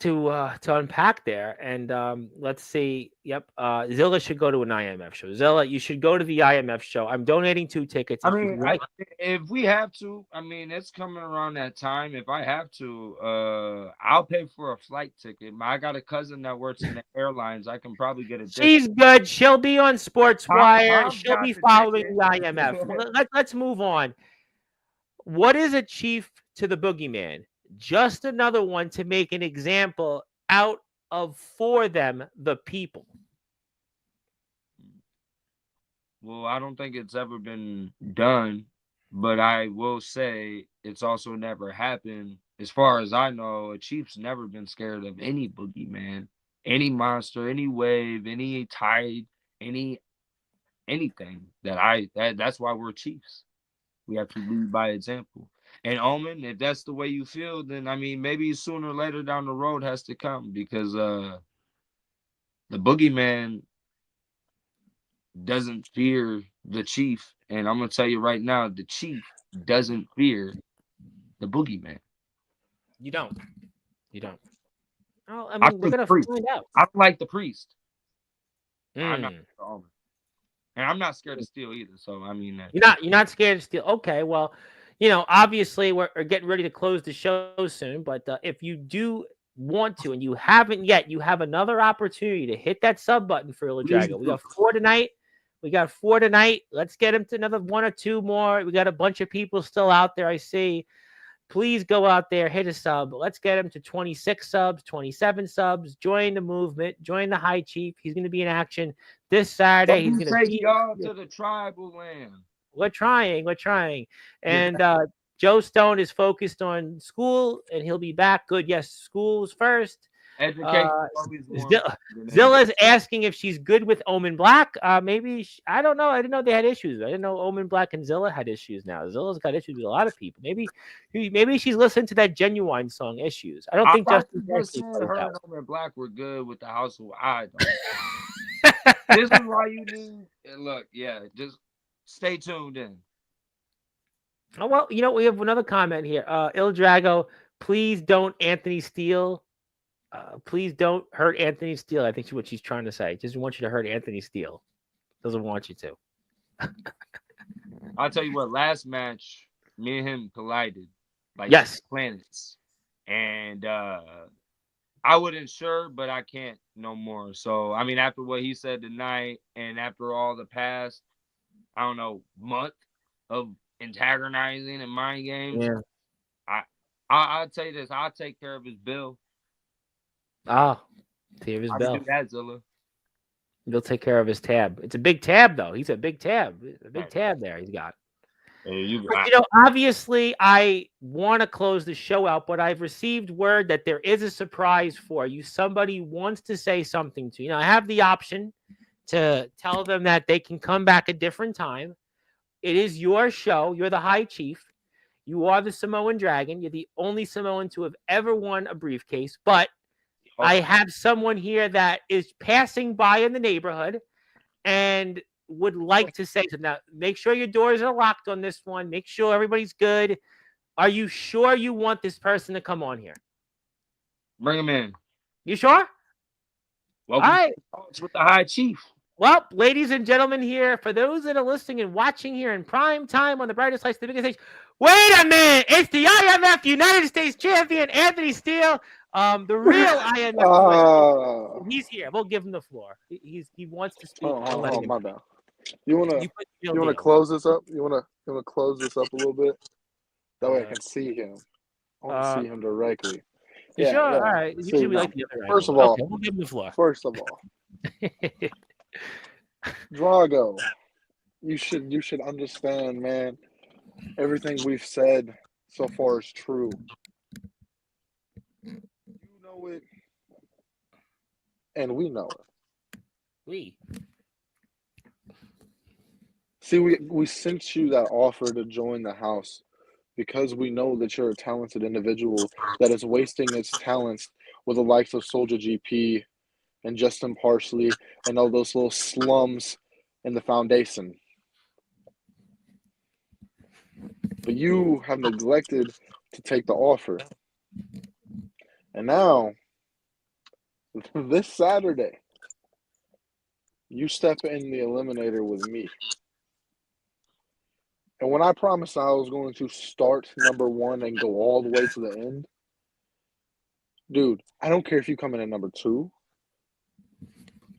to unpack there. And let's see. Yep. Zilla should go to an IMF show. Zilla, you should go to the IMF show. I'm donating 2 tickets. I mean, if we have to, I mean, it's coming around that time. If I have to, I'll pay for a flight ticket. I got a cousin that works in the airlines. I can probably get a discount. She's good. She'll be on Sportswire. She'll be following ticket. the IMF. Let's move on. What is a chief to the boogeyman? Just another one to make an example out of for them, the people. Well, I don't think it's ever been done, but I will say it's also never happened. As far as I know, a chief's never been scared of any boogeyman. any monster, any wave, any tide, anything that's why we're chiefs. We have to lead by example. And Omen, if that's the way you feel, then I mean maybe sooner or later down the road has to come because the boogeyman doesn't fear the chief. And I'm gonna tell you right now, the chief doesn't fear the boogeyman. You don't. You don't. Oh, I I mean, we're fear the gonna priest. find out. I don't like the priest. I'm not Mm. the Omen. And I'm not scared to steal either. So I mean You're not scared to steal. Okay, well, obviously we're getting ready to close the show soon, but if you do want to and you haven't yet, you have another opportunity to hit that sub button for Il please Drago. We do. got four tonight. Let's get him to another one or two more. We got a bunch of people still out there. I see. Please go out there, hit a sub. Let's get him to 26 subs, 27 subs. Join the movement. Join the High Chief. He's going to be in action this Saturday. Let He's me going to take be. y'all to the tribal land. We're trying. And Joe Stone is focused on school, and he'll be back. Good. Yes, school's first. Education always won. Zilla's asking if she's good with Omen Black. Maybe I don't know. I didn't know they had issues. I didn't know Omen Black and Zilla had issues now. Zilla's got issues with a lot of people. Maybe she's listening to that Genuine song Issues. I don't think Justin just said her and Omen Black were good with the household. I don't. This is why you need. Look, yeah, just stay tuned in. Oh well, we have another comment here. Il Drago, please don't Anthony Steele. Please don't hurt Anthony Steele. I think that's what she's trying to say. Doesn't want you to hurt Anthony Steele. Doesn't want you to. I'll tell you what. Last match, me and him collided like yes, planets, and I wasn't sure, but I can't no more. So I mean, after what he said tonight, and after all the past, I don't know, month of antagonizing and mind games, I'll tell you this. I'll take care of his bill. Take his bill. I'll do that, Zilla. He'll take care of his tab. It's a big tab, though. He's a big tab. A big tab there he's got. Obviously, I want to close the show out, but I've received word that there is a surprise for you. Somebody wants to say something to you. I have the option to tell them that they can come back a different time. It is your show. You're the High Chief. You are the Samoan Dragon. You're the only Samoan to have ever won a briefcase, but I have someone here that is passing by in the neighborhood and would like to say something. Now, make sure your doors are locked on this one. Make sure everybody's good. Are you sure you want this person to come on here? Bring him in. You sure? Welcome. All right. With the High Chief. Well, ladies and gentlemen here, for those that are listening and watching here in prime time on the brightest lights, the biggest stage, wait a minute. It's the IMF United States Champion, Anthony Steele. The real IMF. He's here. We'll give him the floor. He wants to speak. Oh, my bad. You wanna close this up? You wanna close this up a little bit? That way I can see him. I want to see him directly. Yeah, sure. All right. Usually we like the other First of all, okay, we'll give him the floor. First of all, Drago, you should understand, man. Everything we've said so far is true. You know it, and we know it. See, we sent you that offer to join the house because we know that you're a talented individual that is wasting its talents with the likes of Soldier GP and Justin Parsley and all those little slums in the foundation. But you have neglected to take the offer. And now, this Saturday, you step in the eliminator with me. And when I promised I was going to start number 1 and go all the way to the end, dude, I don't care if you come in at number 2.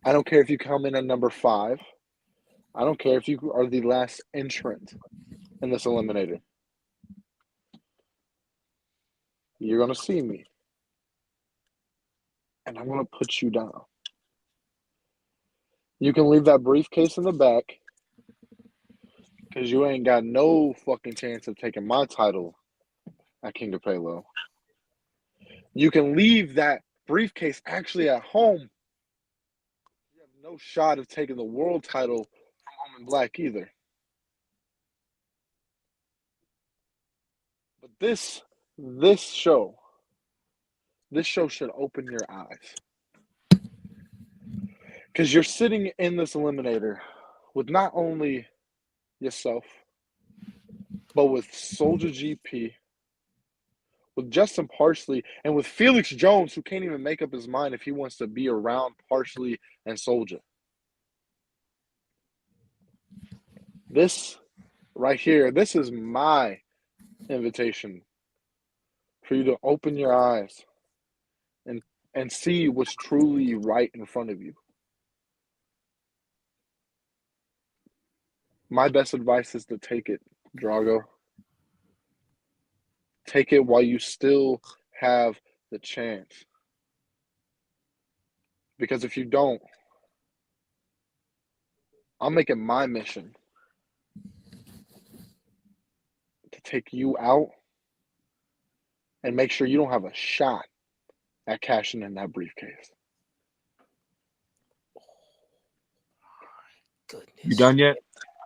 I don't care if you come in at number 5. I don't care if you are the last entrant in this eliminator. You're going to see me. And I'm going to put you down. You can leave that briefcase in the back because you ain't got no fucking chance of taking my title at King of Palo. You can leave that briefcase actually at home, you have no shot of taking the world title from Home in Black either. But this show should open your eyes. Because you're sitting in this eliminator with not only yourself, but with Soldier GP, with Justin Parsley, and with Felix Jones, who can't even make up his mind if he wants to be around Parsley and Soldier. This right here, this is my invitation for you to open your eyes and see what's truly right in front of you. My best advice is to take it, Drago. Take it while you still have the chance. Because if you don't, I'm making my mission to take you out and make sure you don't have a shot at cashing in that briefcase. Goodness. You done yet?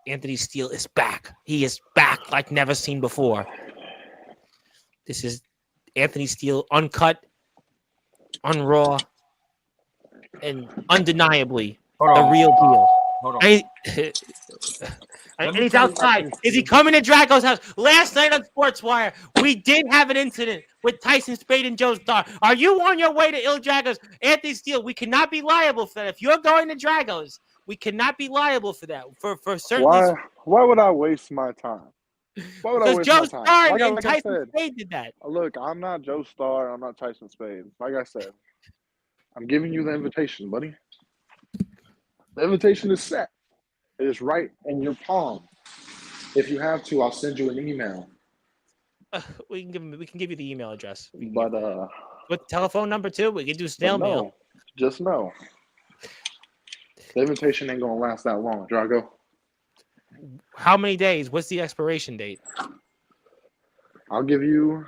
Anthony Steele is back. He is back like never seen before. This is Anthony Steele, uncut, unraw, and undeniably the real deal. Hold on. And he's outside. Is he coming to Drago's house? Last night on Sportswire, we did have an incident with Tyson Spade and Joe Starr. Are you on your way to Il Drago's? Anthony Steele, we cannot be liable for that. If you're going to Drago's, we cannot be liable for that. For certain. Why would I waste my time? Why would I Because waste Joe my time? Starr Like and I Tyson said, Spade did that. look, I'm not Joe Starr. I'm not Tyson Spade. Like I said, I'm giving you the invitation, buddy. The invitation is set. It is right in your palm. If you have to, I'll send you an email. We can give you the email address. But with telephone number too, we can do snail mail. Just know, the invitation ain't gonna last that long, Drago. How many days? What's the expiration date? I'll give you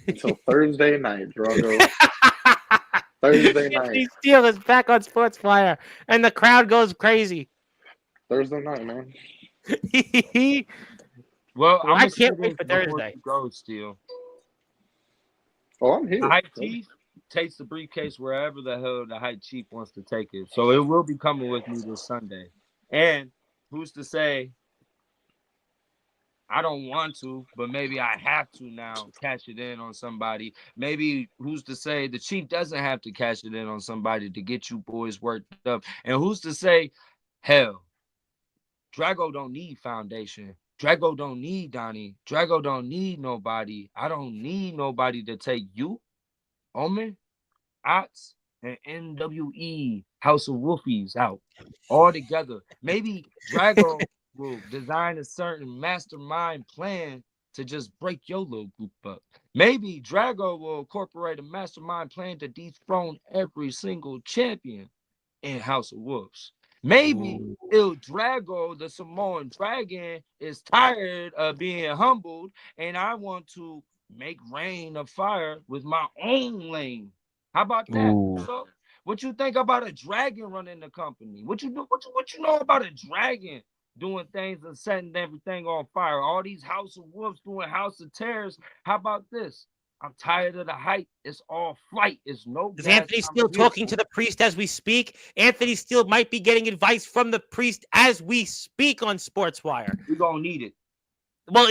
until Thursday night, Drago. Thursday night. Anthony Steele is back on Sportswire, and the crowd goes crazy. Thursday night, man. Well, I can't wait for Thursday. Go, Steele. Oh, I'm here. The High Chief takes the briefcase wherever the hell the High Chief wants to take it. So it will be coming with me this Sunday. And who's to say I don't want to, but maybe I have to now cash it in on somebody. Maybe who's to say the Chief doesn't have to cash it in on somebody to get you boys worked up. And who's to say, hell, Drago don't need foundation. Drago don't need Donnie. Drago don't need nobody. I don't need nobody to take you, Omen, Ots, and NWE House of Wolfies out all together. Maybe Drago will design a certain mastermind plan to just break your little group up. Maybe Drago will incorporate a mastermind plan to dethrone every single champion in House of Wolves. Maybe Il Drago, the Samoan Dragon, is tired of being humbled, and I want to make rain of fire with my own lane. How about that? So, what you think about a dragon running the company? What you know about a dragon doing things and setting everything on fire? All these House of Wolves doing House of Terrors. How about this? I'm tired of the hype. It's all flight. It's no. Is Anthony Steele talking to the priest as we speak? Anthony Steele might be getting advice from the priest as we speak on Sportswire. We're going to need it. Well,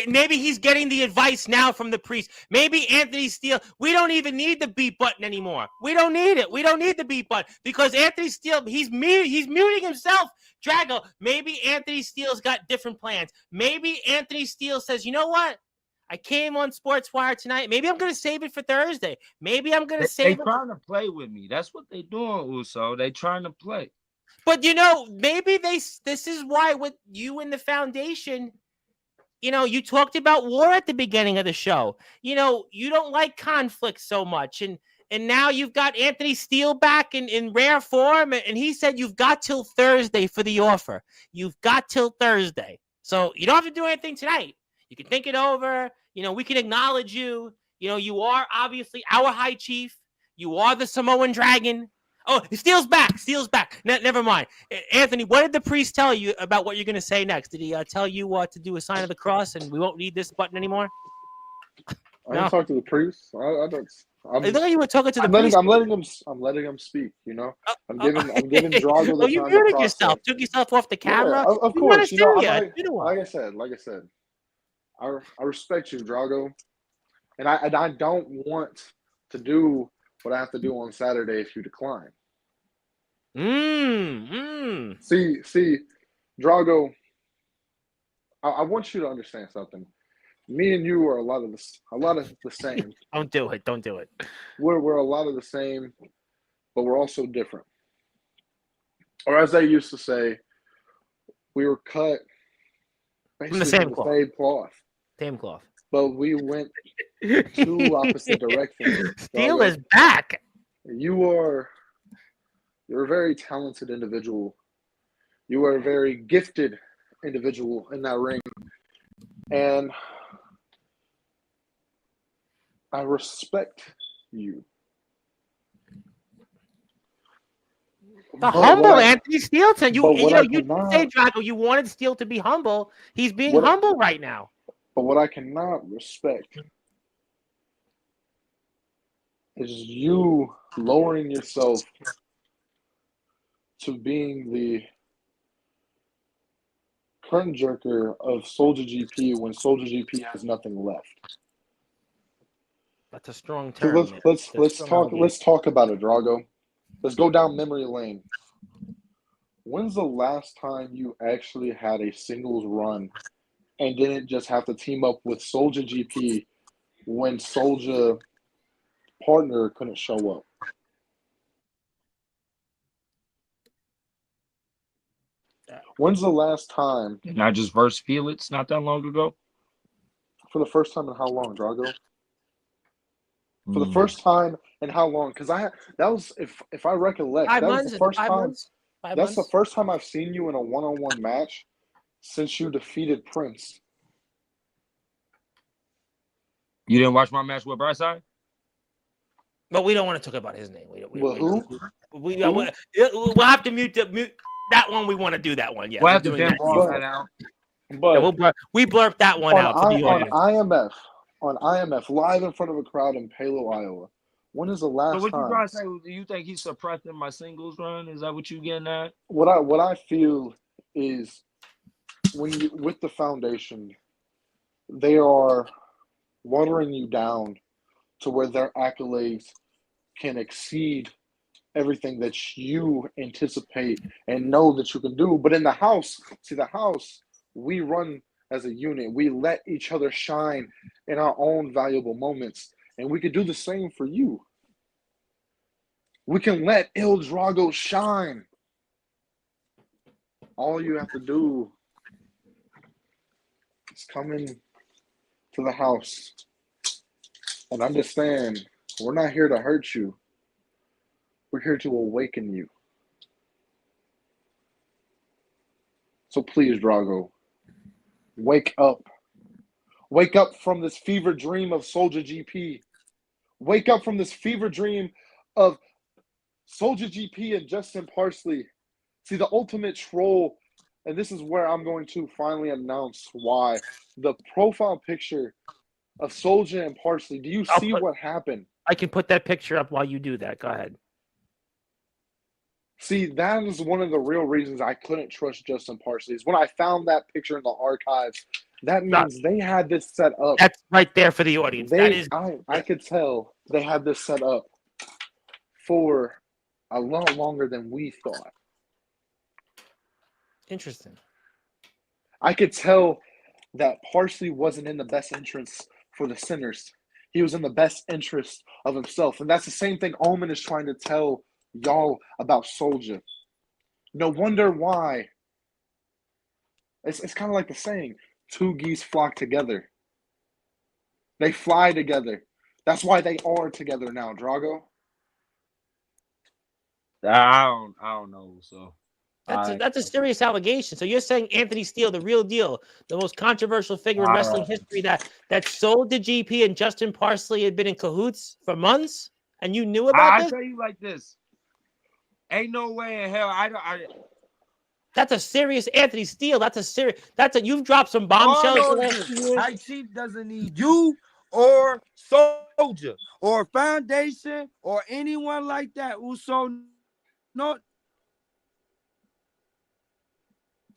maybe he's getting the advice now from the priest. Maybe Anthony Steele, we don't even need the beat button anymore. We don't need it. We don't need the beat button because Anthony Steele, he's muting himself. Drago, maybe Anthony Steele's got different plans. Maybe Anthony Steele says, you know what? I came on Sportswire tonight. Maybe I'm going to save it for Thursday. Maybe I'm going to save it. They're trying to play with me. That's what they're doing, Uso. They're trying to play. But, you know, maybe this is why with you and the foundation, you know, you talked about war at the beginning of the show. You know, you don't like conflict so much. And now you've got Anthony Steele back in rare form. And he said you've got till Thursday for the offer. You've got till Thursday. So you don't have to do anything tonight. You can think it over. You know, we can acknowledge you. You know, you are obviously our high chief. You are the Samoan Dragon. Oh, Steel's back. Steel's back. Never mind. Anthony, what did the priest tell you about what you're going to say next? Did he tell you to do a sign of the cross and we won't need this button anymore? I didn't talk to the priest. I don't. I thought you were talking to the I'm priest. I'm letting him speak. You know, I'm giving Drago the time you to muted process. yourself. Took yourself off the camera. Yeah, of We course. wanna You know, see ya. like I said, I respect you, Drago, and I don't want to do what I have to do on Saturday if you decline. See, Drago, I want you to understand something. Me and you are a lot of the same. Don't do it. Don't do it. We're a lot of the same, but we're also different. Or as they used to say, we were cut from the same cloth. Same cloth. But we went two opposite directions. Steel is back. You're a very talented individual. You are a very gifted individual in that ring. And I respect you. The humble Anthony Steelton. You didn't say, Drago, you wanted Steel to be humble. He's being humble right now. But what I cannot respect is you lowering yourself to being the curtain jerker of Soldier GP when Soldier GP has nothing left. That's a strong term. Let's talk about it, Drago. Let's go down memory lane. When's the last time you actually had a singles run and didn't just have to team up with Soldier GP when Soldier partner couldn't show up? When's the last time? And I just versed Felix not that long ago. For the first time in how long, Drago? For the first time in how long? Because that was, if I recollect, that was the first time. That's the first time I've seen you in a one-on-one match since you defeated Prince. You didn't watch my match with Brightside? But we don't want to talk about his name. Who? We'll have to mute that one. We want to do that one. Yeah, we'll have to blurb that out. But we blurped that one out for the audience. On IMF, live in front of a crowd in Palo, Iowa. When is the last time? So what you trying to say? Do you think he's suppressing my singles run? Is that what you getting at? What I feel is when you with the foundation, they are watering you down to where their accolades can exceed everything that you anticipate and know that you can do. But in the house, we run as a unit. We let each other shine in our own valuable moments. And we could do the same for you. We can let Il Drago shine. All you have to do is come in to the house and understand we're not here to hurt you. We're here to awaken you. So please, Drago, wake up. Wake up from this fever dream of Soldier GP. Wake up from this fever dream of Soldier GP and Justin Parsley. See, the ultimate troll, and this is where I'm going to finally announce why. The profile picture of Soldier and Parsley. Do you see what happened? I can put that picture up while you do that. Go ahead. See, that is one of the real reasons I couldn't trust Justin Parsley. Is when I found that picture in the archives. That means they had this set up. That's right there for the audience. I could tell they had this set up for a lot longer than we thought. Interesting. I could tell that Parsley wasn't in the best interest for the sinners. He was in the best interest of himself. And that's the same thing Omen is trying to tell y'all about Soldier. No wonder why. It's kind of like the saying, two geese flock together. They fly together. That's why they are together now, Drago. I don't know. So that's a serious allegation. So you're saying Anthony Steele, the real deal, the most controversial figure in wrestling history, that sold to GP and Justin Parsley had been in cahoots for months? And you knew about I this? tell you like this. Ain't no way in hell. That's a serious Anthony Steele. You've dropped some All bombshells the those last years. 2 years. High Chief doesn't need you or Soldier or Foundation or anyone like that who's so no.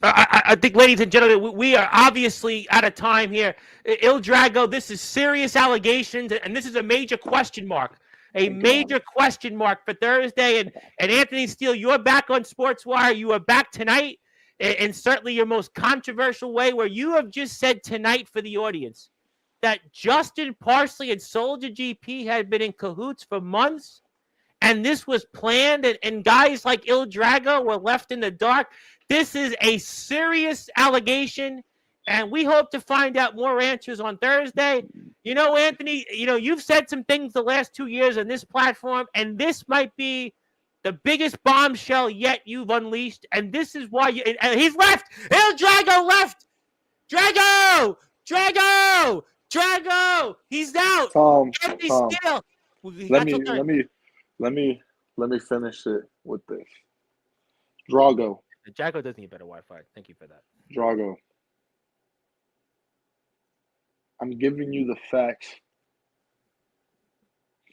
I think, ladies and gentlemen, we are obviously out of time here. Il Drago, this is serious allegations, and this is a major question mark. A major question mark for Thursday. And Anthony Steele, you're back on Sportswire. You are back tonight in certainly your most controversial way, where you have just said tonight for the audience that Justin Parsley and Soldier GP had been in cahoots for months, and this was planned, and guys like Il Drago were left in the dark. This is a serious allegation, and we hope to find out more answers on Thursday. You know, Anthony, you've said some things the last 2 years on this platform, and this might be the biggest bombshell yet you've unleashed, and this is why and he's left. Il Drago left. Drago. He's out. Anthony Steele. Let me finish it with this. Drago. Drago does need better Wi-Fi. Thank you for that. Drago. I'm giving you the facts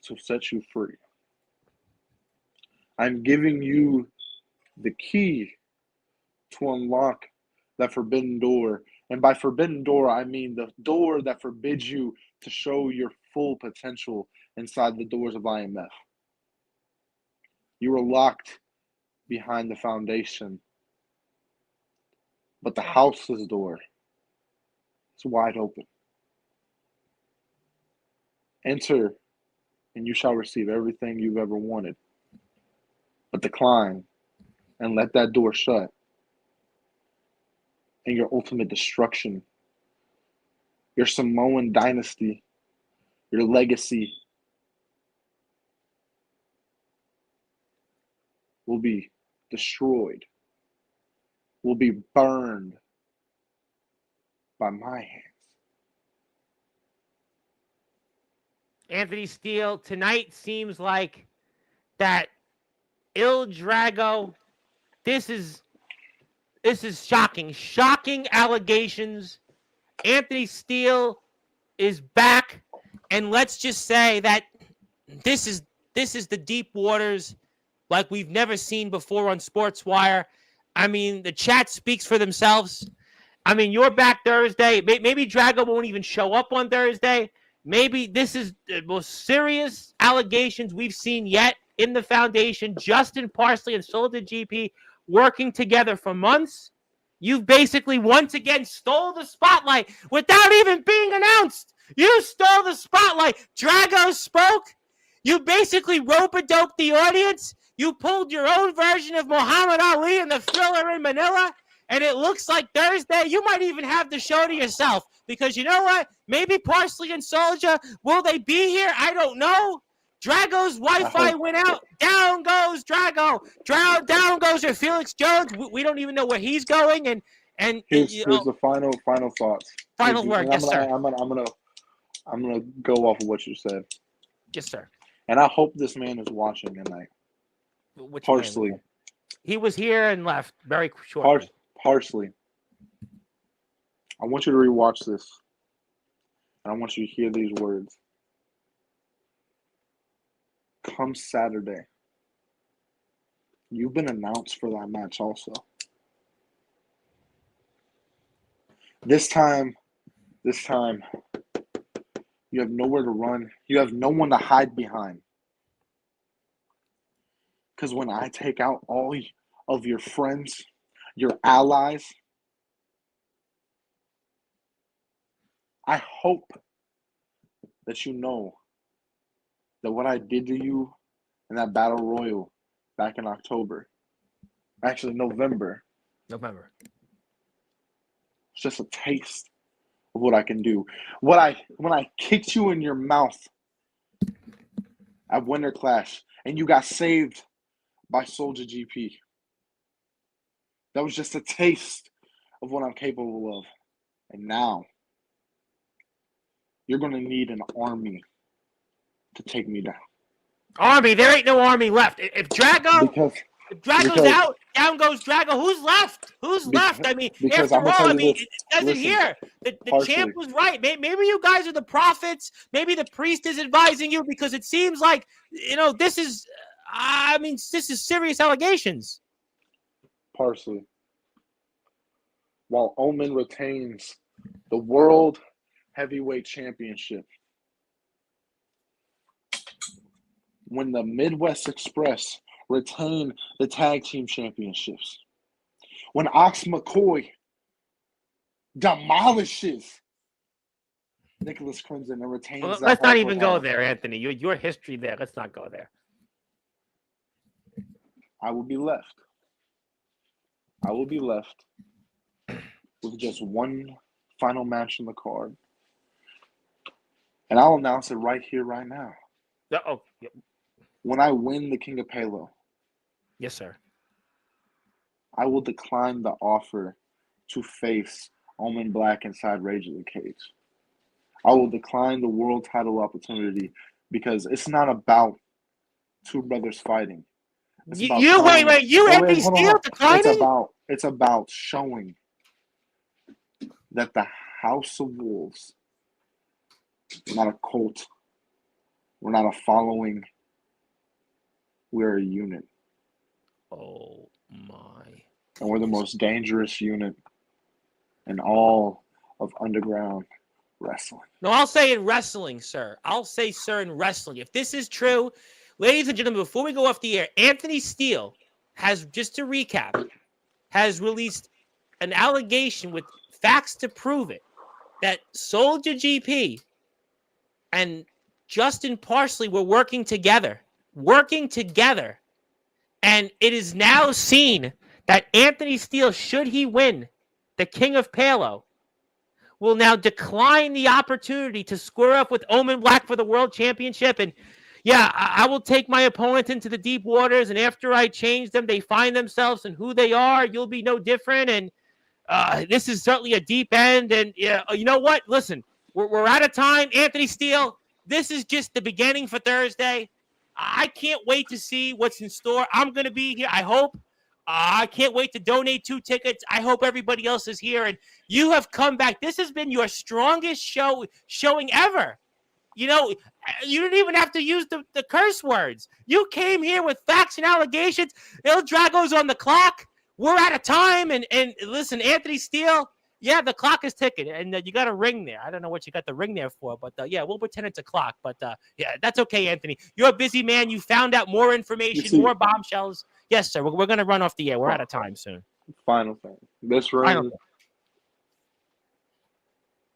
to set you free. I'm giving you the key to unlock that forbidden door. And by forbidden door, I mean the door that forbids you to show your full potential inside the doors of IMF. You were locked behind the foundation, but the house's door is wide open. Enter, and you shall receive everything you've ever wanted. But decline and let that door shut, and your ultimate destruction, your Samoan dynasty, your legacy will be destroyed, will be burned by my hands. Anthony Steele, tonight seems like that Il Drago, this is shocking allegations. Anthony Steele is back, and let's just say that this is the deep waters like we've never seen before on Sportswire. I mean, the chat speaks for themselves. I mean, you're back Thursday. Maybe Drago won't even show up on Thursday. Maybe this is the most serious allegations we've seen yet in the foundation. Justin Parsley and Soldier GP working together for months. You've basically once again stole the spotlight without even being announced. You stole the spotlight. Drago spoke. You basically rope-a-dope the audience. You pulled your own version of Muhammad Ali in the Thriller in Manila. And it looks like Thursday, you might even have the show to yourself. Because you know what? Maybe Parsley and Soldier, will they be here? I don't know. Drago's Wi-Fi went out. Down goes Drago. Down goes your Felix Jones. We don't even know where he's going. And here's the final thoughts. Final word, yes, sir. I'm gonna go off of what you said. Yes, sir. And I hope this man is watching tonight. Which Parsley. Man? He was here and left very shortly. Parsley. I want you to rewatch this. And I want you to hear these words. Come Saturday, you've been announced for that match also. This time, you have nowhere to run. You have no one to hide behind. Because when I take out all of your friends, your allies, I hope that you know that what I did to you in that battle royal back in November. It's just a taste of what I can do. When I kicked you in your mouth at Winter Clash and you got saved by Soldier GP. That was just a taste of what I'm capable of. And now you're going to need an army to take me down. Army, there ain't no Army left. If Drago's because out, down goes Drago. Who's left? Who's left? I mean, because after I'm gonna all, tell I you mean, this. it doesn't Listen, here. The partially. champ was right. Maybe you guys are the prophets. Maybe the priest is advising you because it seems like, this is, this is serious allegations. Partially. While Omen retains the World Heavyweight Championship, when the Midwest Express retain the Tag Team Championships, when Ox McCoy demolishes Nicholas Crimson and retains Well, that let's not Hall even of go Honor, there, Anthony. Your history there. Let's not go there. I will be left with just one final match in the card. And I'll announce it right here, right now. Oh, yep. When I win the King of Palo, Yes, sir. I will decline the offer to face Omen Black inside Rage of the Cage. I will decline the world title opportunity because it's not about two brothers fighting. It's about You showing, wait, you Anthony Steele declining? It's about showing that the House of Wolves, we're not a cult, we're not a following, we're a unit. Oh my. And we're the most dangerous unit in all of underground wrestling. No, I'll say in wrestling, sir. I'll say, sir, in wrestling. If this is true, ladies and gentlemen, before we go off the air, Anthony Steele has, just to recap, has released an allegation with facts to prove it that Soldier GP and Justin Parsley were working together. And it is now seen that Anthony Steele, should he win the King of Palo, will now decline the opportunity to square up with Omen Black for the World Championship. And yeah, I will take my opponent into the deep waters, and after I change them, they find themselves and who they are. You'll be no different. And this is certainly a deep end. And yeah, you know what? Listen, we're out of time. Anthony Steele, this is just the beginning for Thursday. I can't wait to see what's in store. I'm going to be here, I hope. I can't wait to donate 2 tickets. I hope everybody else is here. And you have come back. This has been your strongest showing ever. You didn't even have to use the curse words. You came here with facts and allegations. Il Drago's on the clock. We're out of time. And listen, Anthony Steele, yeah, the clock is ticking. And you got a ring there. I don't know what you got the ring there for. But, yeah, we'll pretend it's a clock. But, yeah, that's okay, Anthony. You're a busy man. You found out more information, more bombshells. Yes, sir. We're going to run off the air. We're out of time soon. Final thing. This ring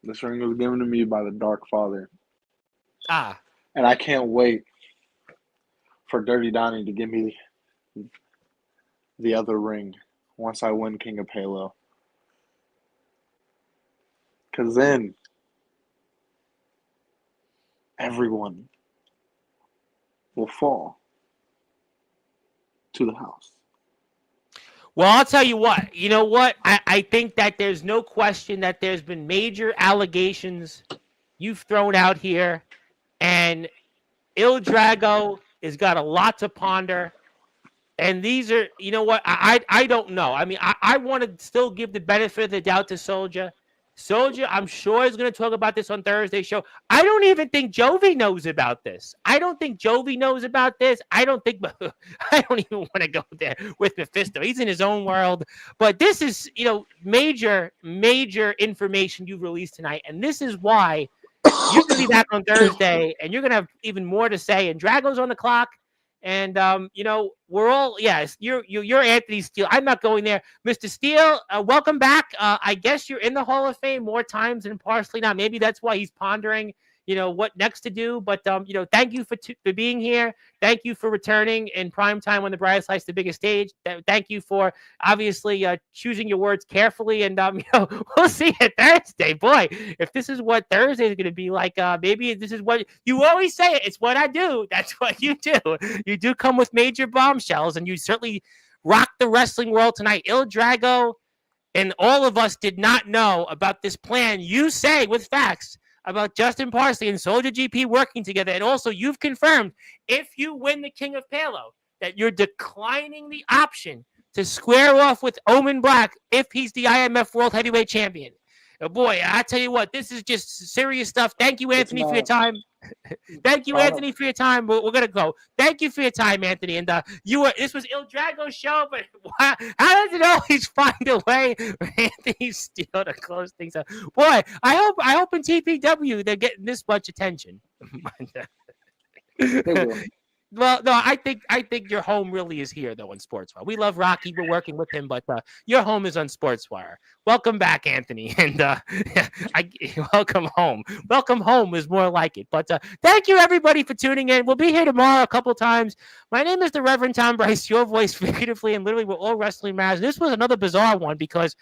was given to me by the Dark Father. And I can't wait for Dirty Donnie to give me the other ring once I win King of Palo. Because then everyone will fall to the house. Well, I'll tell you what. You know what? I think that there's no question that there's been major allegations you've thrown out here. And Il Drago has got a lot to ponder. And these are, you know what? I don't know. I mean, I want to still give the benefit of the doubt to Soldier. Soldier, I'm sure, is going to talk about this on Thursday's show. I don't even think Jovi knows about this. I don't think Jovi knows about this. I don't even want to go there with Mephisto. He's in his own world. But this is, major, major information you've released tonight. And this is why you're going to be back on Thursday, and you're going to have even more to say. And Drago's on the clock. And, we're all, yes, you're Anthony Steele. I'm not going there. Mr. Steele, welcome back. I guess you're in the Hall of Fame more times than Parsley. Now, maybe that's why he's pondering, what next to do. But, thank you for being here. Thank you for returning in prime time when the brightest light's the biggest stage. Thank you for obviously choosing your words carefully. And, we'll see you Thursday. Boy, if this is what Thursday is going to be like, maybe this is what you always say. It's what I do. That's what you do. You do come with major bombshells, and you certainly rock the wrestling world tonight. Il Drago and all of us did not know about this plan, you say with facts, about Justin Parsley and Soldier GP working together. And also, you've confirmed if you win the King of Palo that you're declining the option to square off with Omen Black if he's the IMF World Heavyweight Champion. Oh boy, I tell you what, this is just serious stuff. Thank you, Anthony, for your time. Thank you, Anthony, for your time. We're gonna go. Thank you for your time, Anthony. And this was Il Drago's show, but how does it always find a way for Anthony Steele to close things up? Boy, I hope in TPW they're getting this much attention. They will. Well, no, I think your home really is here, though, on Sportswire. We love Rocky. We're working with him, but your home is on Sportswire. Welcome back, Anthony, and welcome home. Welcome home is more like it. But thank you, everybody, for tuning in. We'll be here tomorrow a couple times. My name is the Reverend Tom Bryce, your voice figuratively and literally. We're all wrestling matters. This was another bizarre one because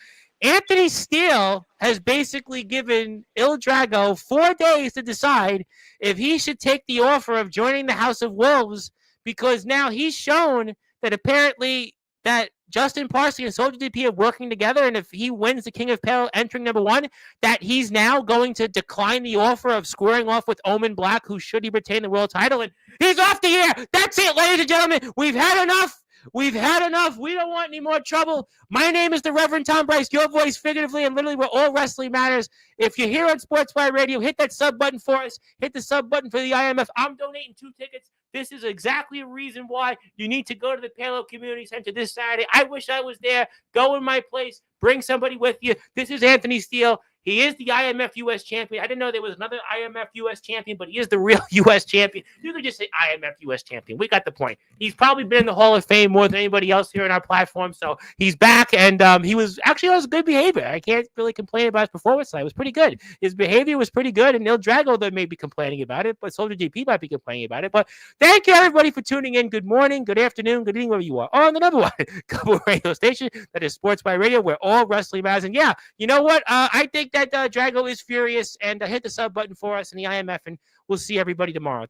Anthony Steele has basically given Il Drago 4 days to decide if he should take the offer of joining the House of Wolves, because now he's shown that apparently that Justin Parsley and Soldier DP are working together, and if he wins the King of Pale entering number 1, that he's now going to decline the offer of squaring off with Omen Black, who should he retain the world title, and he's off the air. That's it, ladies and gentlemen. We've had enough. We've had enough. We don't want any more trouble. My name is the Reverend Tom Bryce, your voice figuratively and literally where all wrestling matters. If you're here on Sportswire Radio, hit that sub button for us. Hit the sub button for the IMF. I'm donating 2 tickets. This is exactly a reason why you need to go to the Palo Community Center this Saturday. I wish I was there. Go in my place. Bring somebody with you. This is Anthony Steele. He is the IMF U.S. champion. I didn't know there was another IMF U.S. champion, but he is the real U.S. champion. You could just say IMF U.S. champion. We got the point. He's probably been in the Hall of Fame more than anybody else here on our platform, so he's back, and he was good behavior. I can't really complain about his performance tonight. It was pretty good. His behavior was pretty good, and Il Drago, they may be complaining about it, but Soldier GP might be complaining about it. But thank you, everybody, for tuning in. Good morning, good afternoon, good evening, wherever you are. On the number one couple radio station, that is Sportswire Radio, where all wrestling matters. And yeah, you know what? I think that Drago is furious, and hit the sub button for us in the IMF, and we'll see everybody tomorrow.